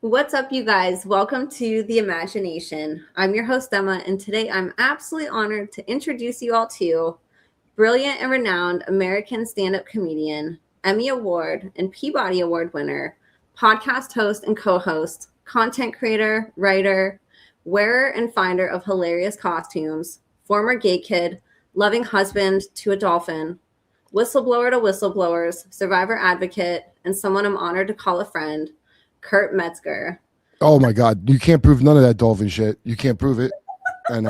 What's up, you guys? Welcome to The Imagination. I'm your host, Emma, and today I'm absolutely honored to introduce you all to brilliant and renowned American stand-up comedian, Emmy Award and Peabody Award winner, podcast host and co-host, content creator, writer, wearer and finder of hilarious costumes, former gay kid, loving husband to a dolphin, whistleblower to whistleblowers, survivor advocate, and someone I'm honored to call a friend, Kurt Metzger. Oh my God, you can't prove none of that dolphin shit. You can't prove it. And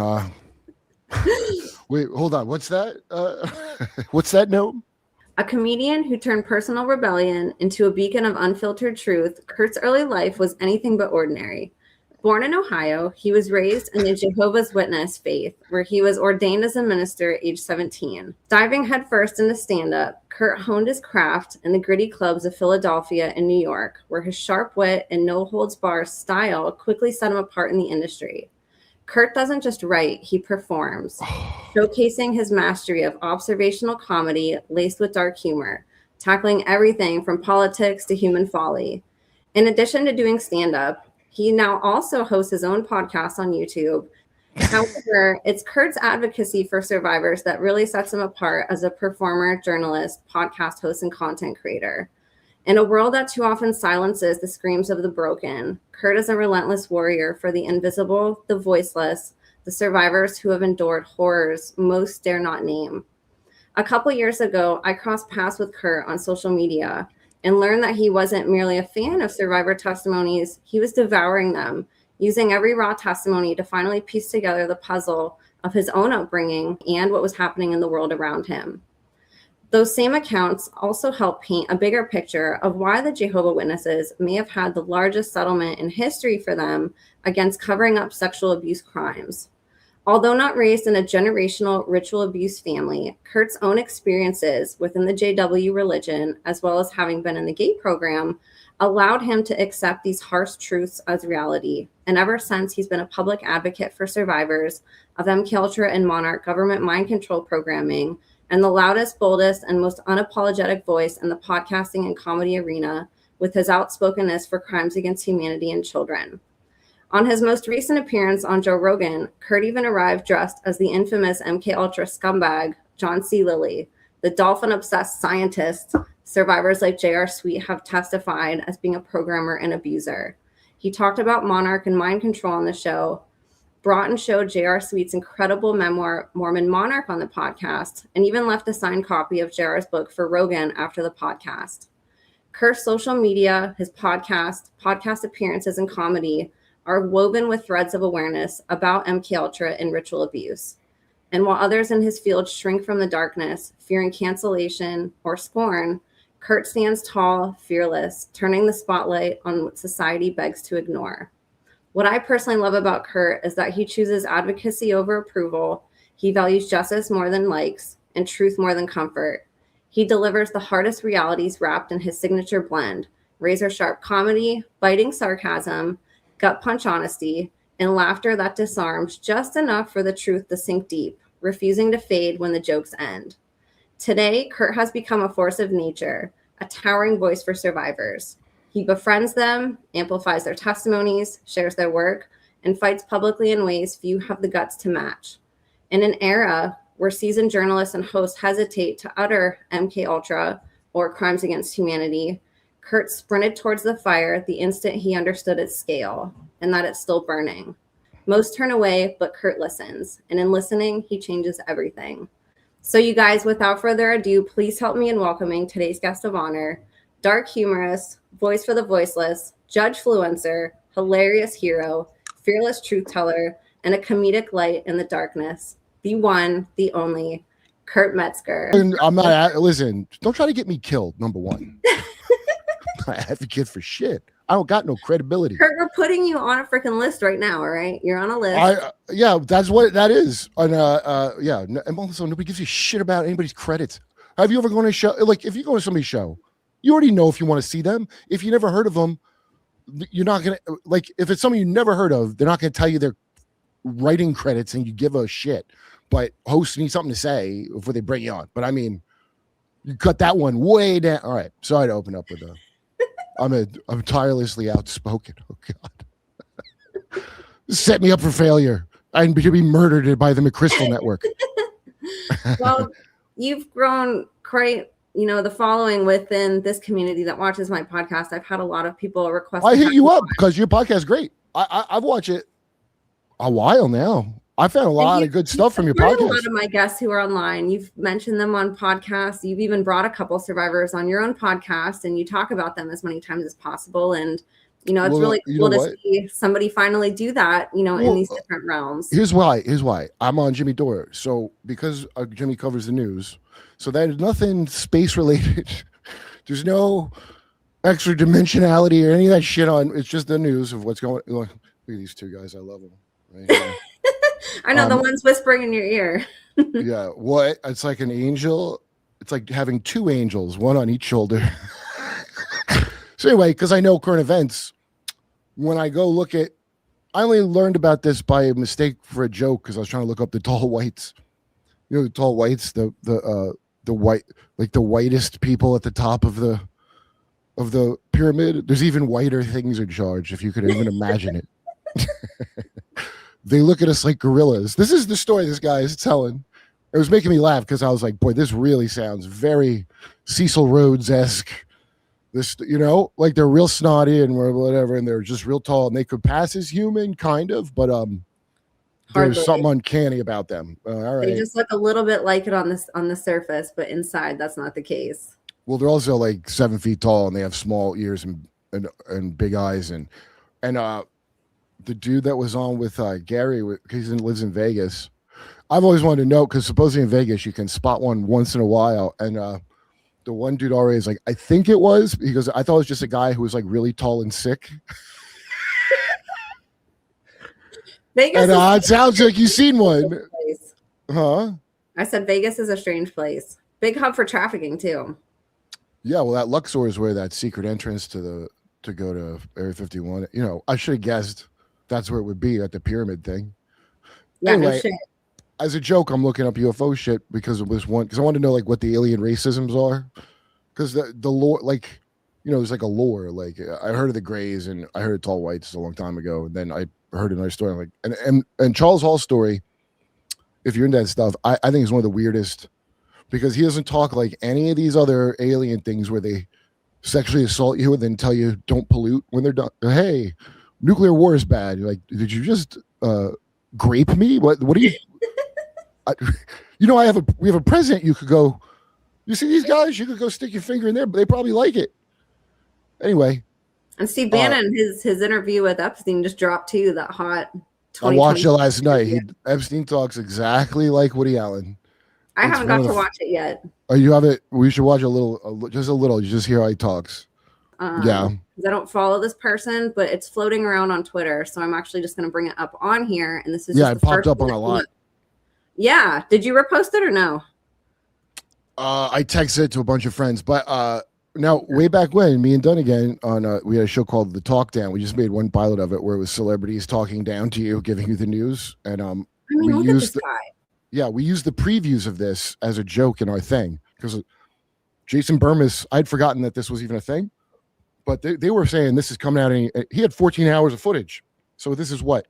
wait, hold on. What's that? What's that note? A comedian who turned personal rebellion into a beacon of unfiltered truth, Kurt's early life was anything but ordinary. Born in Ohio, he was raised in the Jehovah's Witness faith, where he was ordained as a minister at age 17. Diving headfirst into stand-up, Kurt honed his craft in the gritty clubs of Philadelphia and New York, where his sharp wit and no-holds-barred style quickly set him apart in the industry. Kurt doesn't just write, he performs, showcasing his mastery of observational comedy laced with dark humor, tackling everything from politics to human folly. In addition to doing stand-up, he now also hosts his own podcast on YouTube. However, it's Kurt's advocacy for survivors that really sets him apart as a performer, journalist, podcast host, and content creator. In a world that too often silences the screams of the broken, Kurt is a relentless warrior for the invisible, the voiceless, the survivors who have endured horrors most dare not name. A couple years ago, I crossed paths with Kurt on social media and learned that he wasn't merely a fan of survivor testimonies, he was devouring them, using every raw testimony to finally piece together the puzzle of his own upbringing and what was happening in the world around him. Those same accounts also help paint a bigger picture of why the Jehovah Witnesses may have had the largest settlement in history for them against covering up sexual abuse crimes. Although not raised in a generational ritual abuse family, Kurt's own experiences within the JW religion, as well as having been in the gay program, allowed him to accept these harsh truths as reality. And ever since, he's been a public advocate for survivors of MKUltra and Monarch government mind control programming, and the loudest, boldest, and most unapologetic voice in the podcasting and comedy arena, with his outspokenness for crimes against humanity and children. On his most recent appearance on Joe Rogan, Kurt even arrived dressed as the infamous MKUltra scumbag, John C. Lilly, the dolphin-obsessed scientist survivors like J.R. Sweet have testified as being a programmer and abuser. He talked about Monarch and mind control on the show, brought and showed J.R. Sweet's incredible memoir, Mormon Monarch, on the podcast, and even left a signed copy of J.R.'s book for Rogan after the podcast. Kurt's social media, his podcast appearances, and comedy are woven with threads of awareness about MKUltra and ritual abuse. And while others in his field shrink from the darkness, fearing cancellation or scorn, Kurt stands tall, fearless, turning the spotlight on what society begs to ignore. What I personally love about Kurt is that he chooses advocacy over approval, he values justice more than likes, and truth more than comfort. He delivers the hardest realities wrapped in his signature blend, razor-sharp comedy, biting sarcasm, gut punch honesty, and laughter that disarms just enough for the truth to sink deep, refusing to fade when the jokes end. Today, Kurt has become a force of nature, a towering voice for survivors. He befriends them, amplifies their testimonies, shares their work, and fights publicly in ways few have the guts to match. In an era where seasoned journalists and hosts hesitate to utter MKUltra or crimes against humanity, Kurt sprinted towards the fire the instant he understood its scale and that it's still burning. Most turn away, but Kurt listens. And in listening, he changes everything. So you guys, without further ado, please help me in welcoming today's guest of honor, dark humorist, voice for the voiceless, judge fluencer, hilarious hero, fearless truth teller, and a comedic light in the darkness. The one, the only, Kurt Metzger. I'm not, listen, don't try to get me killed, number one. I advocate for shit. I don't got no credibility. Kurt, we're putting you on a freaking list right now, all right? You're on a list. Yeah, that's what that is. And and also nobody gives a shit about anybody's credits. Have you ever gone to a show? Like, if you go to somebody's show, you already know if you want to see them. If you never heard of them, you're not gonna, like, if it's someone you never heard of, they're not gonna tell you their writing credits and you give a shit. But hosts need something to say before they bring you on. But I mean, you cut that one way down. All right, sorry to open up with a I'm tirelessly outspoken. Oh God, set me up for failure. I'm to be murdered by the McChrystal Network. Well, you've grown quite, the following within this community that watches my podcast. I've had a lot of people request. I hit you up because your podcast is great. I've watched it a while now. I found a lot of good stuff from your podcast. A lot of my guests who are online, you've mentioned them on podcasts. You've even brought a couple survivors on your own podcast, and you talk about them as many times as possible. And it's really cool to see somebody finally do that. In these different realms. Here's why. I'm on Jimmy Dore. So because Jimmy covers the news, so there's nothing space related. There's no extra dimensionality or any of that shit on. It's just the news of what's going on. Look at these two guys. I love them. Right. I know the one's whispering in your ear. Yeah. What? It's like an angel. It's like having two angels, one on each shoulder. So anyway, because I know current events, when I go look at, I only learned about this by mistake for a joke because I was trying to look up the tall whites. The tall whites, the white, like the whitest people at the top of the pyramid. There's even whiter things in charge, if you could even imagine it. They look at us like gorillas. This is the story this guy is telling. It was making me laugh because I was like, boy, this really sounds very Cecil Rhodes-esque. This, like they're real snotty and whatever, and they're just real tall, and they could pass as human, kind of, but there's something uncanny about them. All right. They just look a little bit like it on the surface, but inside that's not the case. Well, they're also like 7 feet tall, and they have small ears and big eyes, and the dude that was on with Gary, because he lives in Vegas. I've always wanted to know, because supposedly in Vegas you can spot one once in a while, and the one dude already is like, I think it was, because I thought it was just a guy who was like really tall and sick. Vegas, and it sounds like you've seen one, huh? I said Vegas is a strange place. Big hub for trafficking too. Yeah, well, that Luxor is where that secret entrance to go to Area 51. I should have guessed that's where it would be, at the pyramid thing. Yeah, anyway, no shit. As a joke, I'm looking up UFO shit because of this one, because I want to know like what the alien racisms are, because the lore, like, there's like a lore. Like I heard of the Greys and I heard of tall whites a long time ago, and then I heard another story. I'm like, and Charles Hall's story, if you're into that stuff, I think is one of the weirdest, because he doesn't talk like any of these other alien things where they sexually assault you and then tell you don't pollute when they're done. Hey, nuclear war is bad. You're like, did you just grape me? What do you? We have a president. You could go. You see these guys? You could go stick your finger in there, but they probably like it. Anyway. And Steve Bannon, his interview with Epstein just dropped too. That hot. I watched it last night. Epstein talks exactly like Woody Allen. I haven't got to watch it yet. Oh, you have it? We should watch a little, just a little. You just hear how he talks. Yeah. I don't follow this person, but it's floating around on Twitter, so I'm actually just going to bring it up on here. And this is it popped up on a lot. Yeah. Did you repost it or no? I texted it to a bunch of friends, but now way back when, me and Dunnigan we had a show called The Talk Down. We just made one pilot of it where it was celebrities talking down to you, giving you the news, and we used the previews of this as a joke in our thing, because Jason Burmis, I'd forgotten that this was even a thing, but they were saying this is coming out, and he had 14 hours of footage, so this is what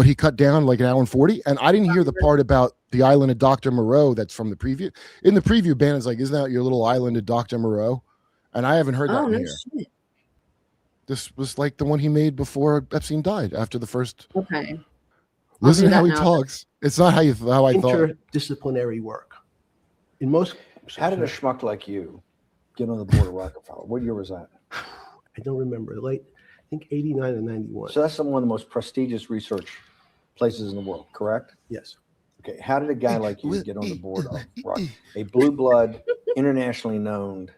he cut down, like an hour and 40. And I didn't hear the part about the island of Dr. Moreau that's from the preview. In the preview, Bannon's like, isn't that your little island of Dr. Moreau? And I haven't heard that in here. Shit. This was like the one he made before Epstein died, after the first. Okay. Listen to how he talks. It's not how I thought. Interdisciplinary work. In most. How did a schmuck like you get on the board of Rockefeller? What year was that? I don't remember. I think 89 or 91. So that's one of the most prestigious research places in the world, correct? Yes. Okay. How did a guy like you get on the board of a blue blood, internationally known,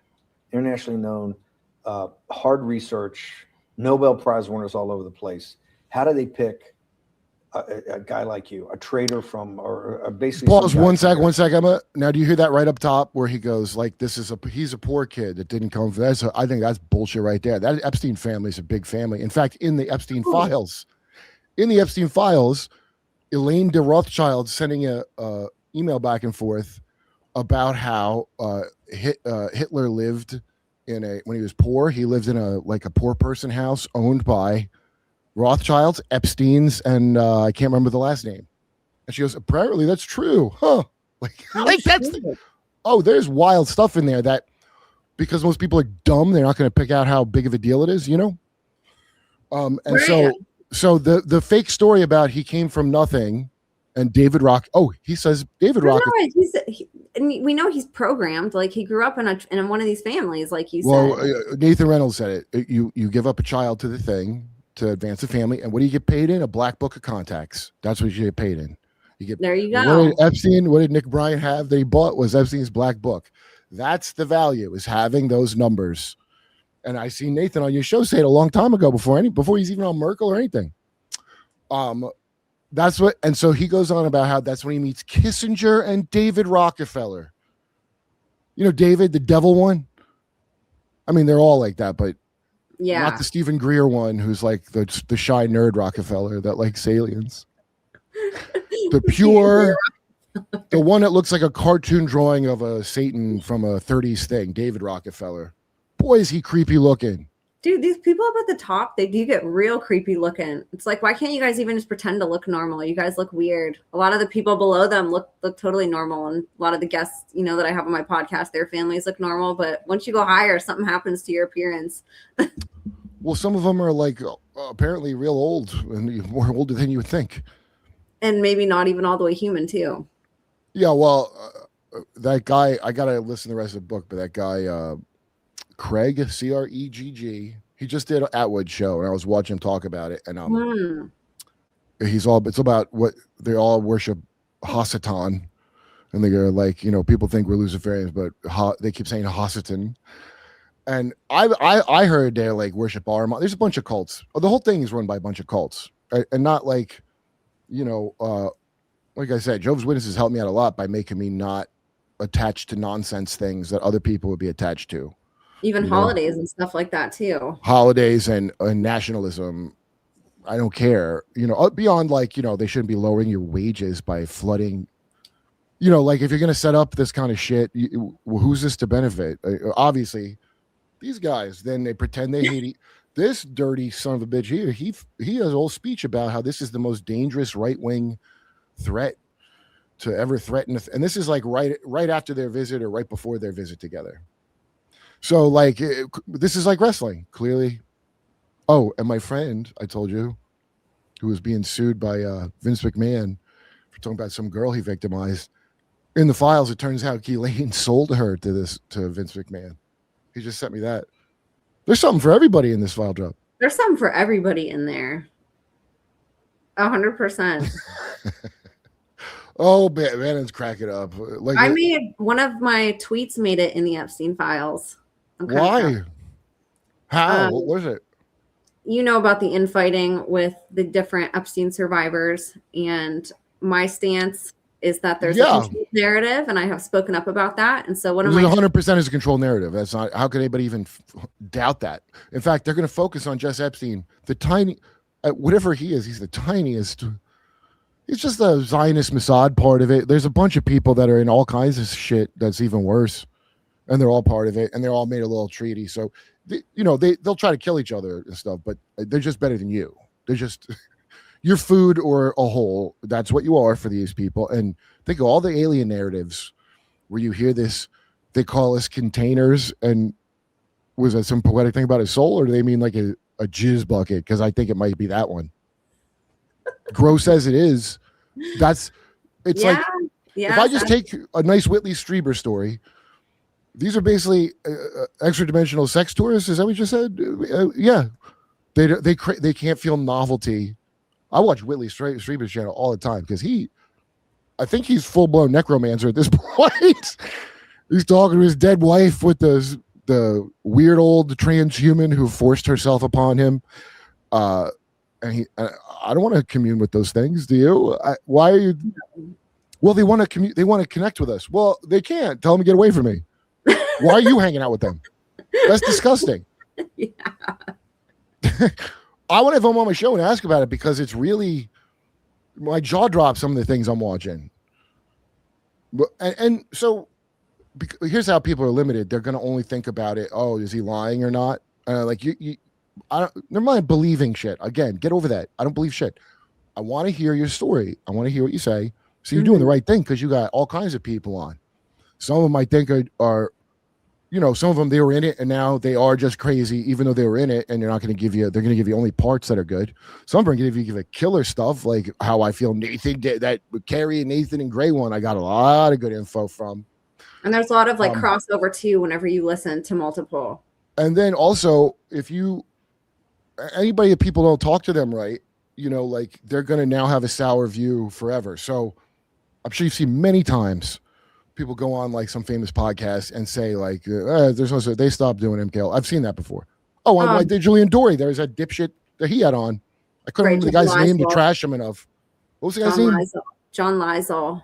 hard research, Nobel Prize winners all over the place? How do they pick a guy like you, a traitor from, or basically? Pause one sec, Emma. Now, do you hear that right up top where he goes like, he's a poor kid that didn't come from that? So I think that's bullshit right there. That Epstein family is a big family. In fact, in the Epstein files, Elaine de Rothschild sending a email back and forth about how Hitler lived when he was poor, he lived in a poor person house owned by Rothschilds, Epstein's, and I can't remember the last name. And she goes, apparently that's true, huh? Like that's there's wild stuff in there that, because most people are dumb, they're not going to pick out how big of a deal it is, you know. And Right. so the fake story about he came from nothing, and David Rock. Oh, he says David Rock. And we know he's programmed. Like he grew up in one of these families, like you Well, said. Nathan Reynolds said it. You give up a child to the thing to advance the family, and what do you get paid in? A black book of contacts. That's what you get paid in. You get. There you go. What did Nick Bryan have? They bought was Epstein's black book. That's the value, is having those numbers. And I seen Nathan on your show say it a long time ago before he's even on Merkel or anything. That's what, and so he goes on about how that's when he meets Kissinger and David Rockefeller. You know, David, the devil one. I mean, they're all like that, but not the Stephen Greer one, who's like the shy nerd Rockefeller that likes aliens. The pure, the one that looks like a cartoon drawing of a Satan from a 30s thing, David Rockefeller. Boy, is he creepy looking. Dude, these people up at the top, they do get real creepy looking. It's like, why can't you guys even just pretend to look normal? You guys look weird. A lot of the people below them look totally normal. And a lot of the guests, that I have on my podcast, their families look normal. But once you go higher, something happens to your appearance. Well, some of them are like apparently real old, and more older than you would think. And maybe not even all the way human, too. Yeah, well, that guy, I got to listen to the rest of the book, but that guy, Craig, Cregg, he just did an Atwood show, and I was watching him talk about it, and it's about what they all worship Hasatan, and they're like, people think we're Luciferians, but they keep saying Hasatan. And I heard they like worship Armand. There's a bunch of cults. The whole thing is run by a bunch of cults, and not like, like I said, Jehovah's Witnesses helped me out a lot by making me not attached to nonsense things that other people would be attached to. Even holidays and stuff like that, too. Holidays and nationalism. I don't care. Beyond like, they shouldn't be lowering your wages by flooding. Like if you're going to set up this kind of shit, who's this to benefit? Obviously, these guys, then they pretend they hate this dirty son of a bitch here. He has a whole speech about how this is the most dangerous right-wing threat to ever threaten. And this is like right after their visit or right before their visit together. So like this is like wrestling, clearly. Oh, and my friend, I told you, who was being sued by Vince McMahon for talking about some girl he victimized. In the files, it turns out Ghislaine sold her to Vince McMahon. He just sent me that. There's something for everybody in this file drop. There's something for everybody in there. 100%. Oh, man, it's cracking up. Like I made one of my tweets made it in the Epstein files. Why? How? What was it? You know about the infighting with the different Epstein survivors, and my stance is that there's a controlled narrative, and I have spoken up about that. And so 100% is a controlled narrative. That's not. How could anybody even doubt that? In fact, they're going to focus on just Epstein, the tiny, whatever he is. He's the tiniest. It's just the Zionist Mossad part of it. There's a bunch of people that are in all kinds of shit that's even worse, and they're all part of it, and they're all made a little treaty. So, they'll try to kill each other and stuff, but they're just better than you. They're just your food or a hole. That's what you are for these people. And think of all the alien narratives where you hear this. They call us containers, and was that some poetic thing about a soul, or do they mean like a jizz bucket? Because I think it might be that one. Gross as it is, it's like if I just take a nice Whitley Strieber story, these are basically extra dimensional sex tourists. Is that what you just said? Yeah, they can't feel novelty. I watch Whitley Strieber's channel all the time because I think he's full blown necromancer at this point. He's talking to his dead wife with the weird old transhuman who forced herself upon him. And I don't want to commune with those things. Do you? Why are you? Well, they want to They want to connect with us. Well, they can't. Tell them to get away from me. Why are you hanging out with them? That's disgusting. Yeah. I want to have him on my show and ask about it because it's really my jaw drops. Some of the things I'm watching. And so here's how people are limited. They're going to only think about it. Oh, is he lying or not? Like I don't. Never mind believing shit. Again, get over that. I don't believe shit. I want to hear your story. I want to hear what you say. So you're doing the right thing because you got all kinds of people on. Some of them I think are, some of them they were in it and now they are just crazy, even though they were in it, and they're not going to give you. They're going to give you only parts that are good. Some are going to give you the killer stuff, like how I feel Nathan did that Carrie and Nathan and Gray one. I got a lot of good info from. And there's a lot of like crossover too whenever you listen to multiple. And then also, if anybody that people don't talk to them right, like they're going to now have a sour view forever. So I'm sure you've seen many times people go on like some famous podcast and say like, there's no, they stopped doing MKL. I've seen that before. Oh, I did Julian Dory. There's that dipshit that he had on. I couldn't remember the guy's name to trash him enough. What was the guy's name? John Liesel.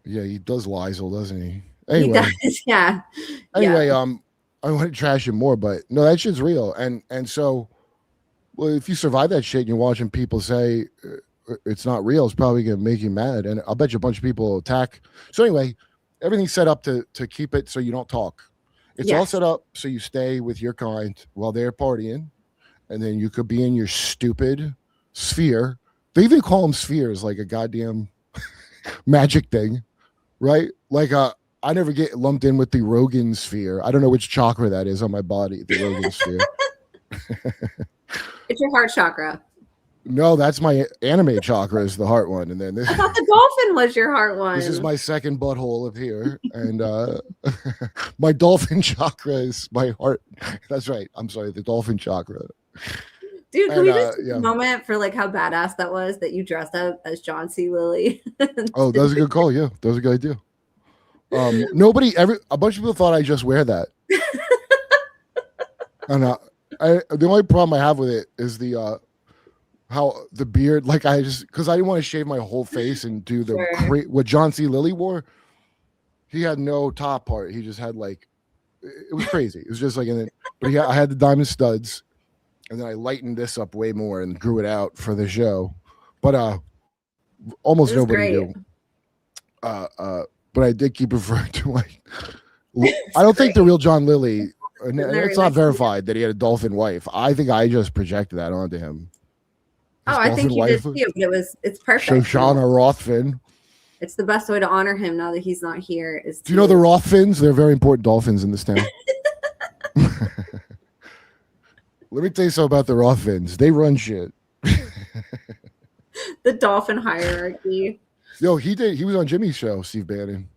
Yeah, he does Liesel, doesn't he? Anyway, he does, yeah. Anyway, I want to trash him more, but no, that shit's real. And so, well, if you survive that shit and you're watching people say it's not real, it's probably going to make you mad. And I'll bet you a bunch of people will attack. So anyway, everything's set up to keep it so you don't talk. It's all set up so you stay with your kind while they're partying. And then you could be in your stupid sphere. They even call them spheres, like a goddamn magic thing, right? Like I never get lumped in with the Rogan sphere. I don't know which chakra that is on my body, the Rogan sphere. It's your heart chakra. No, that's my anime chakra is the heart one. And then this, I thought the dolphin was your heart one. This is my second butthole up here. And my dolphin chakra is my heart. That's right. I'm sorry, the dolphin chakra. Dude, can we just take a moment for like how badass that was that you dressed up as John C. Lilly? Oh, that was a good call. Yeah, that was a good idea. A bunch of people thought I just wear that. And the only problem I have with it is how the beard, like because I didn't want to shave my whole face and do what John C. Lilly wore. He had no top part. He just had like, it was crazy. It was just like, I had the diamond studs, and then I lightened this up way more and grew it out for the show. But almost nobody knew. But I did keep referring to like, I don't think the real John Lilly. It's not verified that he had a dolphin wife. I think I just projected that onto him. I think you did too. But it's perfect. Shoshana Rothfin. It's the best way to honor him now that he's not here. Do you know the Rothfins? They're very important dolphins in this town. Let me tell you something about the Rothfins. They run shit. The dolphin hierarchy. Yo, he was on Jimmy's show, Steve Bannon.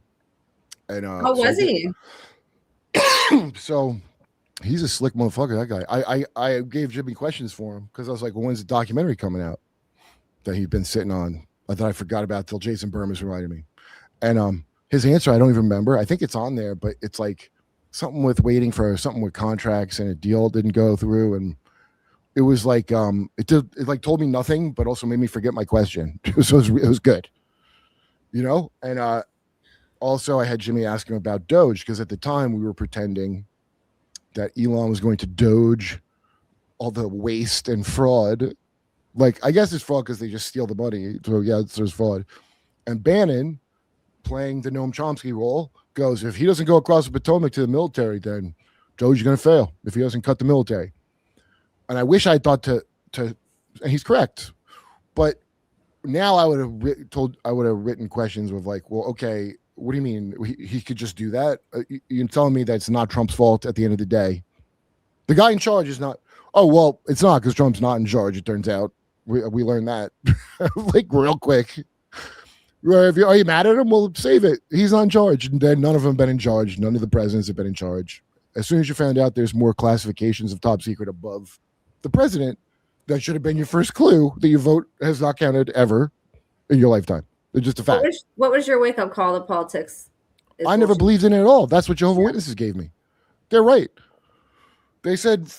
And was he? So he's a slick motherfucker, that guy. I gave Jimmy questions for him because I was like, well, when's the documentary coming out that he'd been sitting on? That I forgot about till Jason Burmas reminded me. And his answer, I don't even remember. I think it's on there, but it's like something with waiting for something with contracts and a deal didn't go through. And it was like, it like told me nothing, but also made me forget my question. So it was good, And also I had Jimmy ask him about Doge because at the time we were pretending that Elon was going to Doge all the waste and fraud. Like, I guess it's fraud because they just steal the money. So yeah, there's fraud. And Bannon, playing the Noam Chomsky role, goes, if he doesn't go across the Potomac to the military, then Doge is going to fail if he doesn't cut the military. And I wish I thought to, and he's correct. But now I would have written questions with like, well, okay, what do you mean he could just do that? You're telling me that it's not Trump's fault at the end of the day. The guy in charge is not. Oh, well, it's not because Trump's not in charge, it turns out. We learned that like real quick. Are you mad at him? Well, save it. He's not in charge. And then none of them have been in charge. None of the presidents have been in charge. As soon as you found out there's more classifications of top secret above the president, that should have been your first clue that your vote has not counted ever in your lifetime. It's just a fact. What was your wake-up call to politics? I never believed in it at all. That's what Jehovah Witnesses gave me. They're right. They said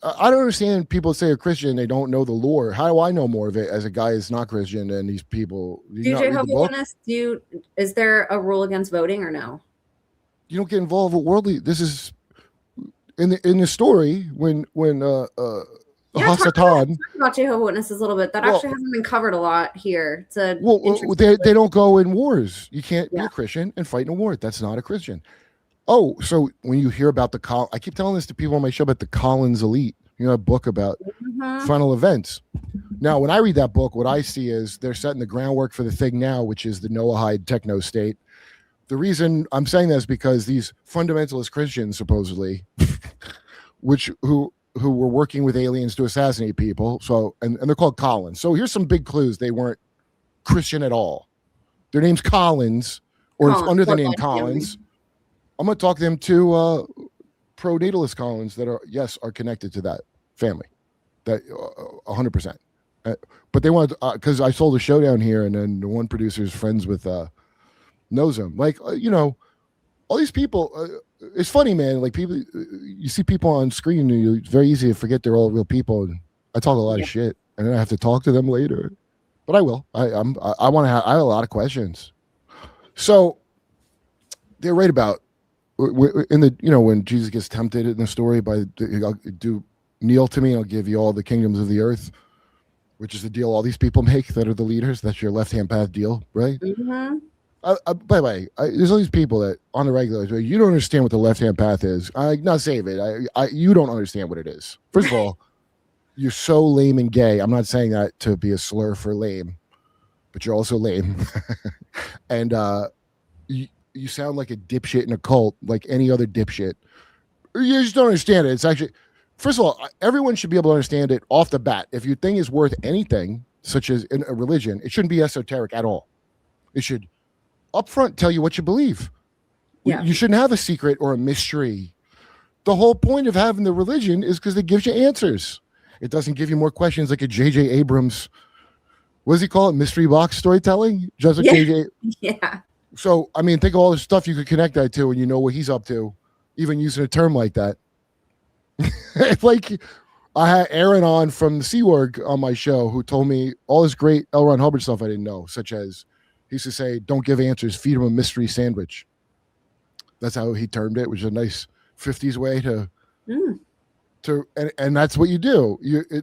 I don't understand people say a Christian, they don't know the lore. How do I know more of it as a guy who's not Christian than these people? Do Jehovah Witness, is there a rule against voting or no? You don't get involved with worldly. This is in the story when Yeah, talk Hasatan. about Jehovah Witnesses a little bit. That actually hasn't been covered a lot here. It's a They don't go in wars. You can't be Yeah. a Christian and fight in a war. That's not a Christian. Oh, so when you hear about I keep telling this to people on my show about the Collins Elite, a book about final events. Now, when I read that book, what I see is they're setting the groundwork for the thing now, which is the Noahide technostate. The reason I'm saying that is because these fundamentalist Christians, supposedly, who were working with aliens to assassinate people. So, and they're called Collins. So here's some big clues. They weren't Christian at all. Their name's Collins, or it's under the name Collins. I'm going to talk them to pro-natalist Collins that are connected to that family, that 100%. But they want, because I sold a show down here, and then the one producer's friends with knows them. Like, all these people, it's funny, man. Like, people, you see people on screen, and it's very easy to forget they're all real people. And I talk a lot of shit, and then I have to talk to them later. But I will. I have a lot of questions. So they're right about in the when Jesus gets tempted in the story by kneel to me and I'll give you all the kingdoms of the earth, which is the deal all these people make that are the leaders. That's your left-hand path deal, right? Mm-hmm. By the way, there's all these people that on the regular, you don't understand what the left-hand path is. Not save it. You don't understand what it is. First of all, you're so lame and gay. I'm not saying that to be a slur for lame, but you're also lame. And you sound like a dipshit in a cult, like any other dipshit. You just don't understand it. It's actually, first of all, everyone should be able to understand it off the bat. If your thing is worth anything, such as in a religion, it shouldn't be esoteric at all. It should upfront tell you what you believe. Yeah. You shouldn't have a secret or a mystery. The whole point of having the religion is because it gives you answers. It doesn't give you more questions like a J.J. Abrams, what does he call it? Mystery box storytelling? Just like J.J. Yeah. So, I mean, think of all the stuff you could connect that to and you know what he's up to, even using a term like that. Like, I had Aaron on from the Sea Org on my show who told me all this great L. Ron Hubbard stuff I didn't know, such as he used to say, don't give answers, feed him a mystery sandwich. That's how he termed it, which is a nice 50s way to and that's what you do.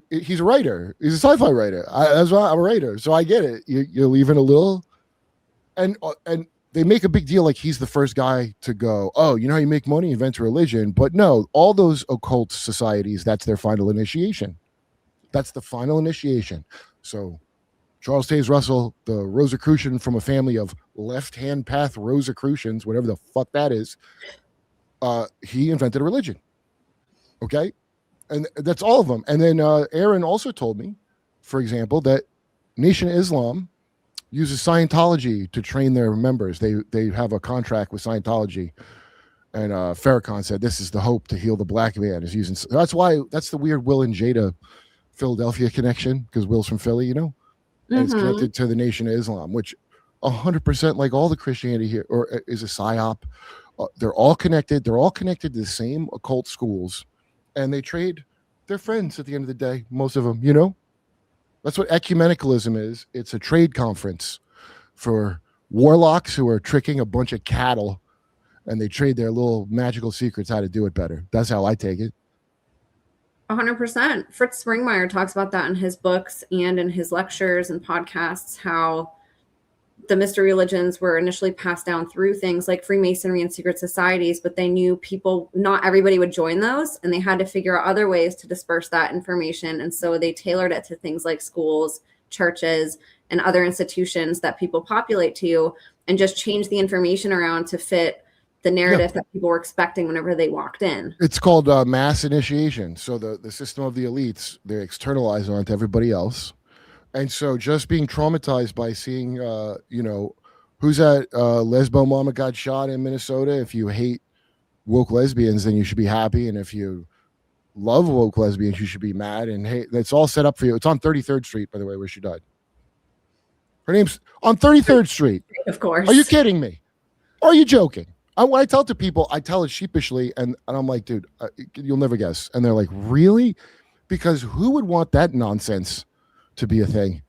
He's a writer. He's a sci-fi writer. That's why I'm a writer. So I get it. You're leaving a little, and they make a big deal like he's the first guy to go, oh, you know how you make money, invent a religion. But no, all those occult societies, that's their final initiation. That's the final initiation. So Charles Taze Russell, the Rosicrucian from a family of left-hand path Rosicrucians, whatever the fuck that is, he invented a religion. Okay? And that's all of them. And then Aaron also told me, for example, that Nation of Islam uses Scientology to train their members. They have a contract with Scientology. And Farrakhan said, this is the hope to heal the black man. Is using. That's the weird Will and Jada Philadelphia connection, because Will's from Philly, and it's connected to the Nation of Islam, which 100% like all the Christianity here is a psyop. They're all connected. They're all connected to the same occult schools, and they trade their friends at the end of the day. Most of them, that's what ecumenicalism is. It's a trade conference for warlocks who are tricking a bunch of cattle, and they trade their little magical secrets how to do it better. That's how I take it. 100%. Fritz Springmeier talks about that in his books and in his lectures and podcasts, how the mystery religions were initially passed down through things like Freemasonry and secret societies, but they knew not everybody would join those, and they had to figure out other ways to disperse that information. And so they tailored it to things like schools, churches, and other institutions that people populate to, and just change the information around to fit the narrative that people were expecting whenever they walked in. It's called mass initiation. So the system of the elites, they externalize onto everybody else. And so just being traumatized by seeing, who's that lesbo mama got shot in Minnesota. If you hate woke lesbians, then you should be happy. And if you love woke lesbians, you should be mad. And hey, that's all set up for you. It's on 33rd Street, by the way, where she died. Her name's on 33rd Street. Of course. Are you kidding me? Or are you joking? When I tell it to people, I tell it sheepishly, and I'm like, dude, you'll never guess. And they're like, really? Because who would want that nonsense to be a thing?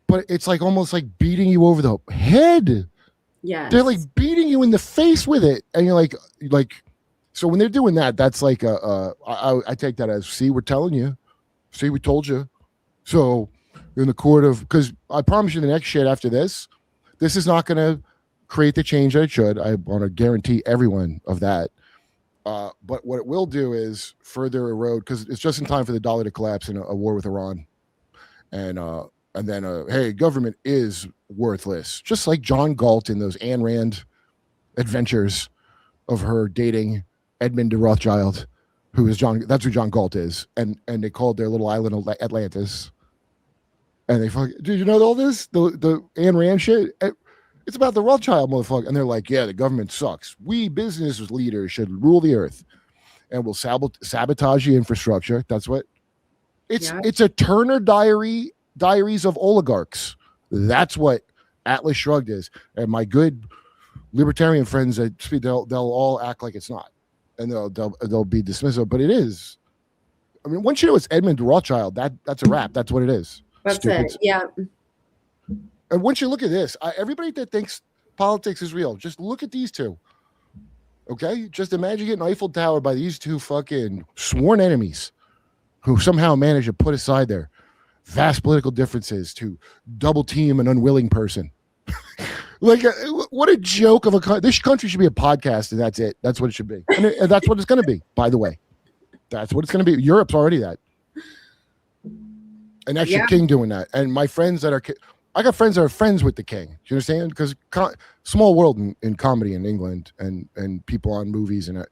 But it's like almost like beating you over the head. Yeah. They're like beating you in the face with it. And you're like, so when they're doing that, that's like I take that as, see, we're telling you. See, we told you. So in the court of, because I promise you the next shit after this is not going to create the change that it should. I want to guarantee everyone of that. But what it will do is further erode, because it's just in time for the dollar to collapse in a war with Iran. And then, hey, government is worthless. Just like John Galt in those Ayn Rand adventures of her dating Edmund de Rothschild, who is John. That's who John Galt is. And they called their little island Atlantis. And they fucking, did you know all this? The Ayn Rand shit? It's about the Rothschild motherfucker. And they're like, yeah, the government sucks. We business leaders should rule the earth. And we'll sabotage the infrastructure. That's what it's a Turner diaries of oligarchs. That's what Atlas Shrugged is. And my good libertarian friends, they'll all act like it's not. And they'll be dismissive, but it is. I mean, once you know it's Edmund de Rothschild, that's a wrap. That's what it is. That's Stupid. it. Yeah. And once you look at this, everybody that thinks politics is real, just look at these two. Okay? Just imagine getting Eiffel Tower by these two fucking sworn enemies who somehow managed to put aside their vast political differences to double team an unwilling person. Like, what a joke of a country. This country should be a podcast, and that's it. That's what it should be. And that's what it's going to be, by the way. That's what it's going to be. Europe's already that. And that's your king doing that. And my friends that are... I got friends that are friends with the king. Do you understand? Because small world in comedy in England and people on movies and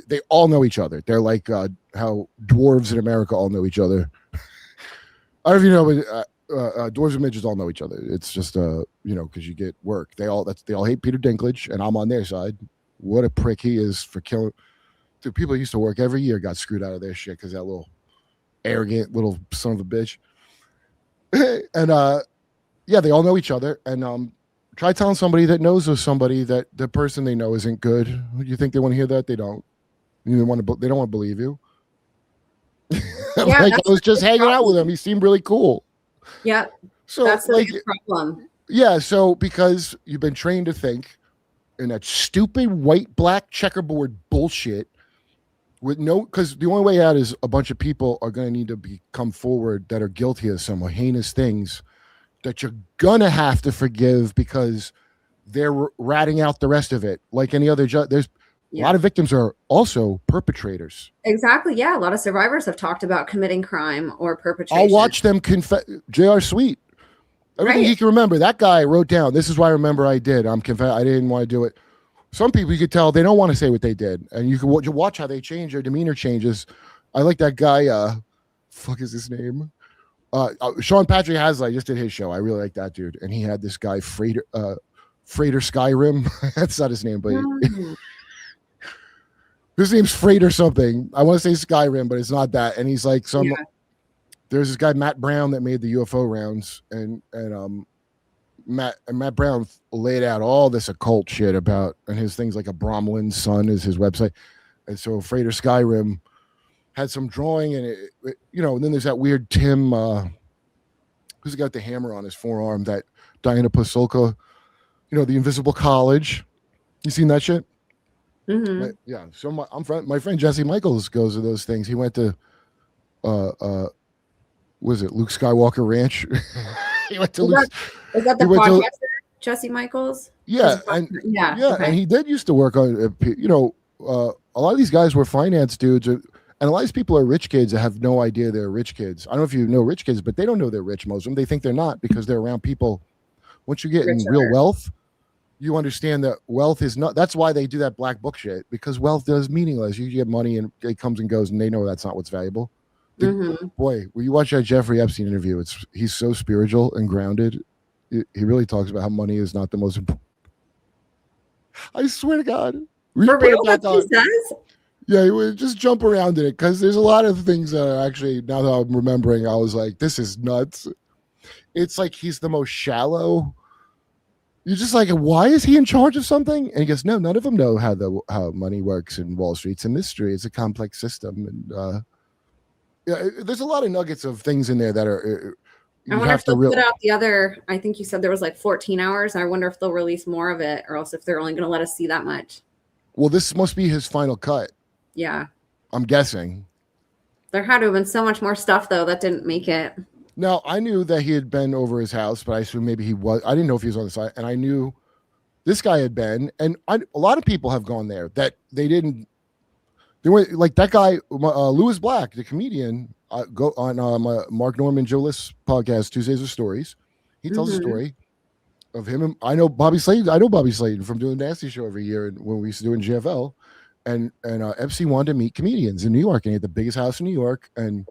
they all know each other. They're like how dwarves in America all know each other. I don't know if you know, but dwarves and midgets all know each other. It's just because you get work. They all hate Peter Dinklage, and I'm on their side. What a prick he is for killing. Dude, people used to work every year got screwed out of their shit because that little arrogant little son of a bitch. And yeah, they all know each other, and try telling somebody that knows of somebody that the person they know isn't good. You think they want to hear that? They don't. They don't want to believe you. Like I was just hanging out with him. He seemed really cool. Yeah. So that's the big problem. Yeah. So because you've been trained to think in that stupid white black checkerboard bullshit with because the only way out is a bunch of people are going to need to come forward that are guilty of some heinous things that you're gonna have to forgive because they're ratting out the rest of it. Like any other judge, there's a lot of victims are also perpetrators. Exactly. Yeah, a lot of survivors have talked about committing crime or perpetration. I'll watch them confess. J.R. Sweet, everything he can remember. That guy wrote down. This is what I remember. I did. I didn't want to do it. Some people you could tell they don't want to say what they did, and you can watch how they change. Their demeanor changes. I like that guy. Fuck is his name? Sean Patrick Hasley just did his show. I really like that dude. And he had this guy, Freighter Skyrim. That's not his name, but his name's Freighter something. I want to say Skyrim, but it's not that. And he's like there's this guy, Matt Brown, that made the UFO rounds. And Matt Brown laid out all this occult shit about, and his things like a Bromlin's son is his website. And so Freighter Skyrim had some drawing, and and then there's that weird Tim, who's got the hammer on his forearm, that Diana Pasulka, the Invisible College. You seen that shit? Mm-hmm. Yeah. So my friend Jesse Michaels goes to those things. He went to, was it Luke Skywalker Ranch? He went to Is that the podcaster, Jesse Michaels? Yeah. Okay. And he did used to work on, a lot of these guys were finance dudes. And a lot of these people are rich kids that have no idea they're rich kids. I don't know if you know rich kids, but they don't know they're rich, most of them. They think they're not because they're around people. Once you get in real wealth, you understand that wealth is not. That's why they do that black book shit, because wealth is meaningless. You get money and it comes and goes, and they know that's not what's valuable. Boy, when you watch that Jeffrey Epstein interview, he's so spiritual and grounded. He really talks about how money is not the most important. I swear to God. For real, what he says? Yeah, you would just jump around in it because there's a lot of things that are actually, now that I'm remembering, I was like, this is nuts. It's like he's the most shallow. You're just like, why is he in charge of something? And he goes, no, none of them know how money works in Wall Street. It's a mystery. It's a complex system. And there's a lot of nuggets of things in there that are. I wonder if they'll put out the other. I think you said there was like 14 hours. I wonder if they'll release more of it, or else if they're only going to let us see that much. Well, this must be his final cut. Yeah. I'm guessing. There had to have been so much more stuff though that didn't make it. Now, I knew that he had been over his house, but I assumed maybe he was. I didn't know if he was on the side, and I knew this guy had been, and a lot of people have gone there that they didn't. They were like that guy, Lewis Black, the comedian, go on Mark Norman, Joe List's podcast, Tuesdays with Stories. He tells a story of him. And I know Bobby Slayton. I know Bobby Slayton from doing the Nasty Show every year, and when we used to do it in GFL. And Epstein wanted to meet comedians in New York, and he had the biggest house in New York. And